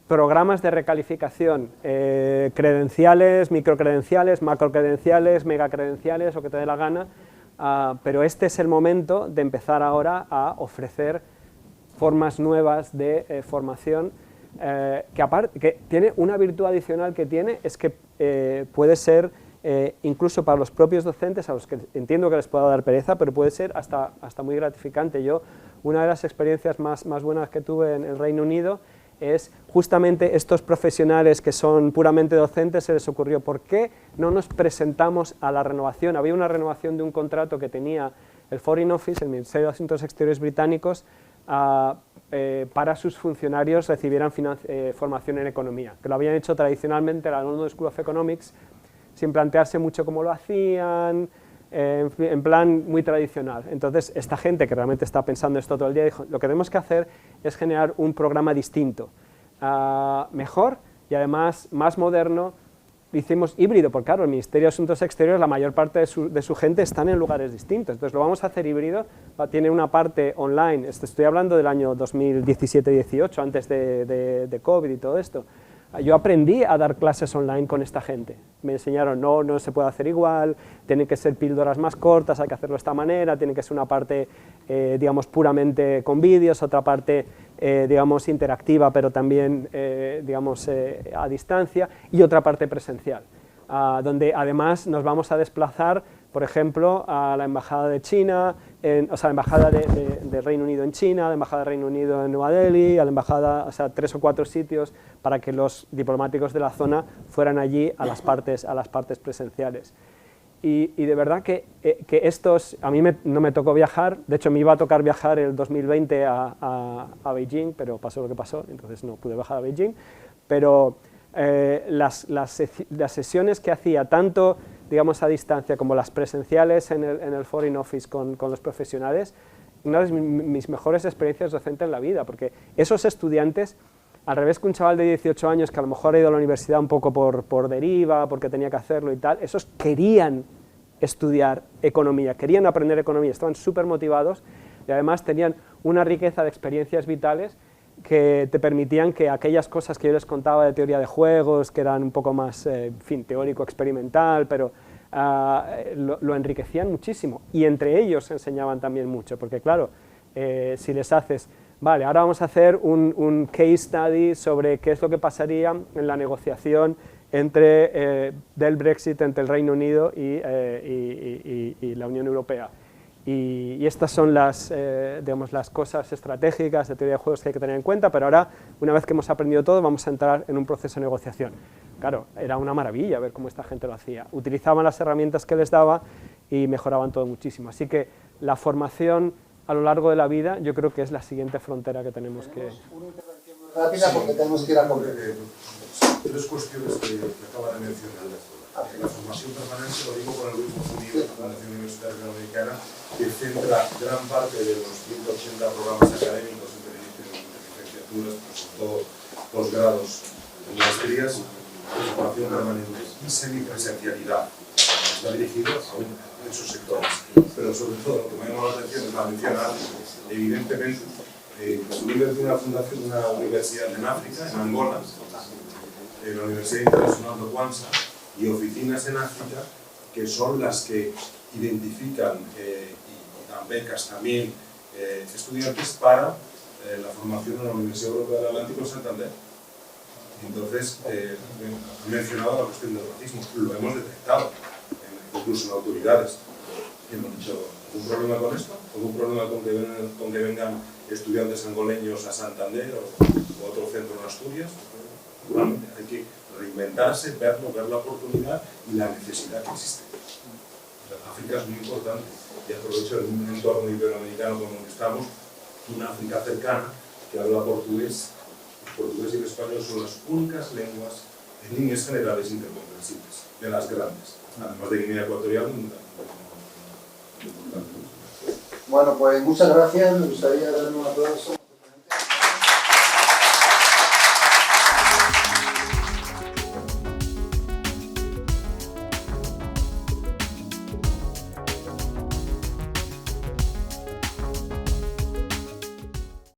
programas de recalificación, credenciales, microcredenciales, macrocredenciales, megacredenciales, o que te dé la gana, pero este es el momento de empezar ahora a ofrecer formas nuevas de formación, que tiene una virtud adicional que tiene, es que puede ser, incluso para los propios docentes, a los que entiendo que les pueda dar pereza, pero puede ser hasta muy gratificante. Yo, una de las experiencias más buenas que tuve en el Reino Unido es justamente estos profesionales que son puramente docentes, se les ocurrió, ¿por qué no nos presentamos a la renovación? Había una renovación de un contrato que tenía el Foreign Office, el Ministerio de Asuntos Exteriores británicos, para sus funcionarios recibieran formación en economía, que lo habían hecho tradicionalmente la London School of Economics, sin plantearse mucho cómo lo hacían, en plan muy tradicional. Entonces, esta gente que realmente está pensando esto todo el día, dijo, lo que tenemos que hacer es generar un programa distinto, mejor y además más moderno. Hicimos híbrido, porque claro, el Ministerio de Asuntos Exteriores, la mayor parte de su gente están en lugares distintos, entonces lo vamos a hacer híbrido, tiene una parte online, estoy hablando del año 2017-18, antes de COVID y todo esto. Yo aprendí a dar clases online con esta gente, me enseñaron, no se puede hacer igual, tienen que ser píldoras más cortas, hay que hacerlo de esta manera, tiene que ser una parte, digamos, puramente con vídeos, otra parte, digamos, interactiva, pero también, digamos, a distancia, y otra parte presencial, donde además nos vamos a desplazar, por ejemplo, a la Embajada de China, o sea, la Embajada de Reino Unido en China, la Embajada de Reino Unido en Nueva Delhi, a la Embajada, o sea, 3 o 4 sitios para que los diplomáticos de la zona fueran allí a las partes presenciales. Y de verdad que estos, a mí no me tocó viajar, de hecho me iba a tocar viajar el 2020 a Beijing, pero pasó lo que pasó, entonces no pude viajar a Beijing, pero las sesiones que hacía tanto, digamos, a distancia como las presenciales en el Foreign Office con los profesionales, una de mis mejores experiencias docentes en la vida, porque esos estudiantes, al revés que un chaval de 18 años que a lo mejor ha ido a la universidad un poco por deriva, porque tenía que hacerlo y tal, esos querían estudiar economía, querían aprender economía, estaban súper motivados y además tenían una riqueza de experiencias vitales que te permitían que aquellas cosas que yo les contaba de teoría de juegos, que eran un poco más, en fin, teórico, experimental, pero lo enriquecían muchísimo, y entre ellos enseñaban también mucho, porque claro, si les haces, vale, ahora vamos a hacer un case study sobre qué es lo que pasaría en la negociación del Brexit entre el Reino Unido y la Unión Europea, Y estas son las, digamos, las cosas estratégicas de teoría de juegos que hay que tener en cuenta, pero ahora, una vez que hemos aprendido todo, vamos a entrar en un proceso de negociación. Claro, era una maravilla ver cómo esta gente lo hacía. Utilizaban las herramientas que les daba y mejoraban todo muchísimo. Así que la formación a lo largo de la vida yo creo que es la siguiente frontera que tenemos que... Una intervención muy rápida porque tenemos que ir a comer. Tres cuestiones que acaba de mencionar. La formación permanente, lo digo con el grupo unido de la Fundación Universitaria Latinoamericana, que centra gran parte de los 180 programas académicos entre licenciaturas, sobre todo posgrados en maestrías, de formación permanente y semipresencialidad. Está dirigido a esos sectores. Pero sobre todo, lo que me llama la atención es la mencionar, evidentemente, su líder de una fundación, una universidad en África, en Angola, en la Universidad Internacional de Kwanza, y oficinas en África que son las que identifican y dan becas también estudiantes para la formación en la Universidad Europea del Atlántico en Santander. Entonces, he mencionado la cuestión del racismo, lo hemos detectado, incluso en autoridades. Y hemos dicho, ¿algún problema con esto? ¿Algún problema con que vengan estudiantes angoleños a Santander o a otro centro en Asturias? Realmente hay que reinventarse, verlo, ver la oportunidad y la necesidad que existe. África es muy importante y aprovecho en un entorno iberoamericano como el que estamos, una África cercana que habla portugués. El portugués y el español son las únicas lenguas en líneas generales intercomprensibles, de las grandes, además de Guinea Ecuatorial. Bueno, pues muchas gracias, me gustaría darle un aplauso.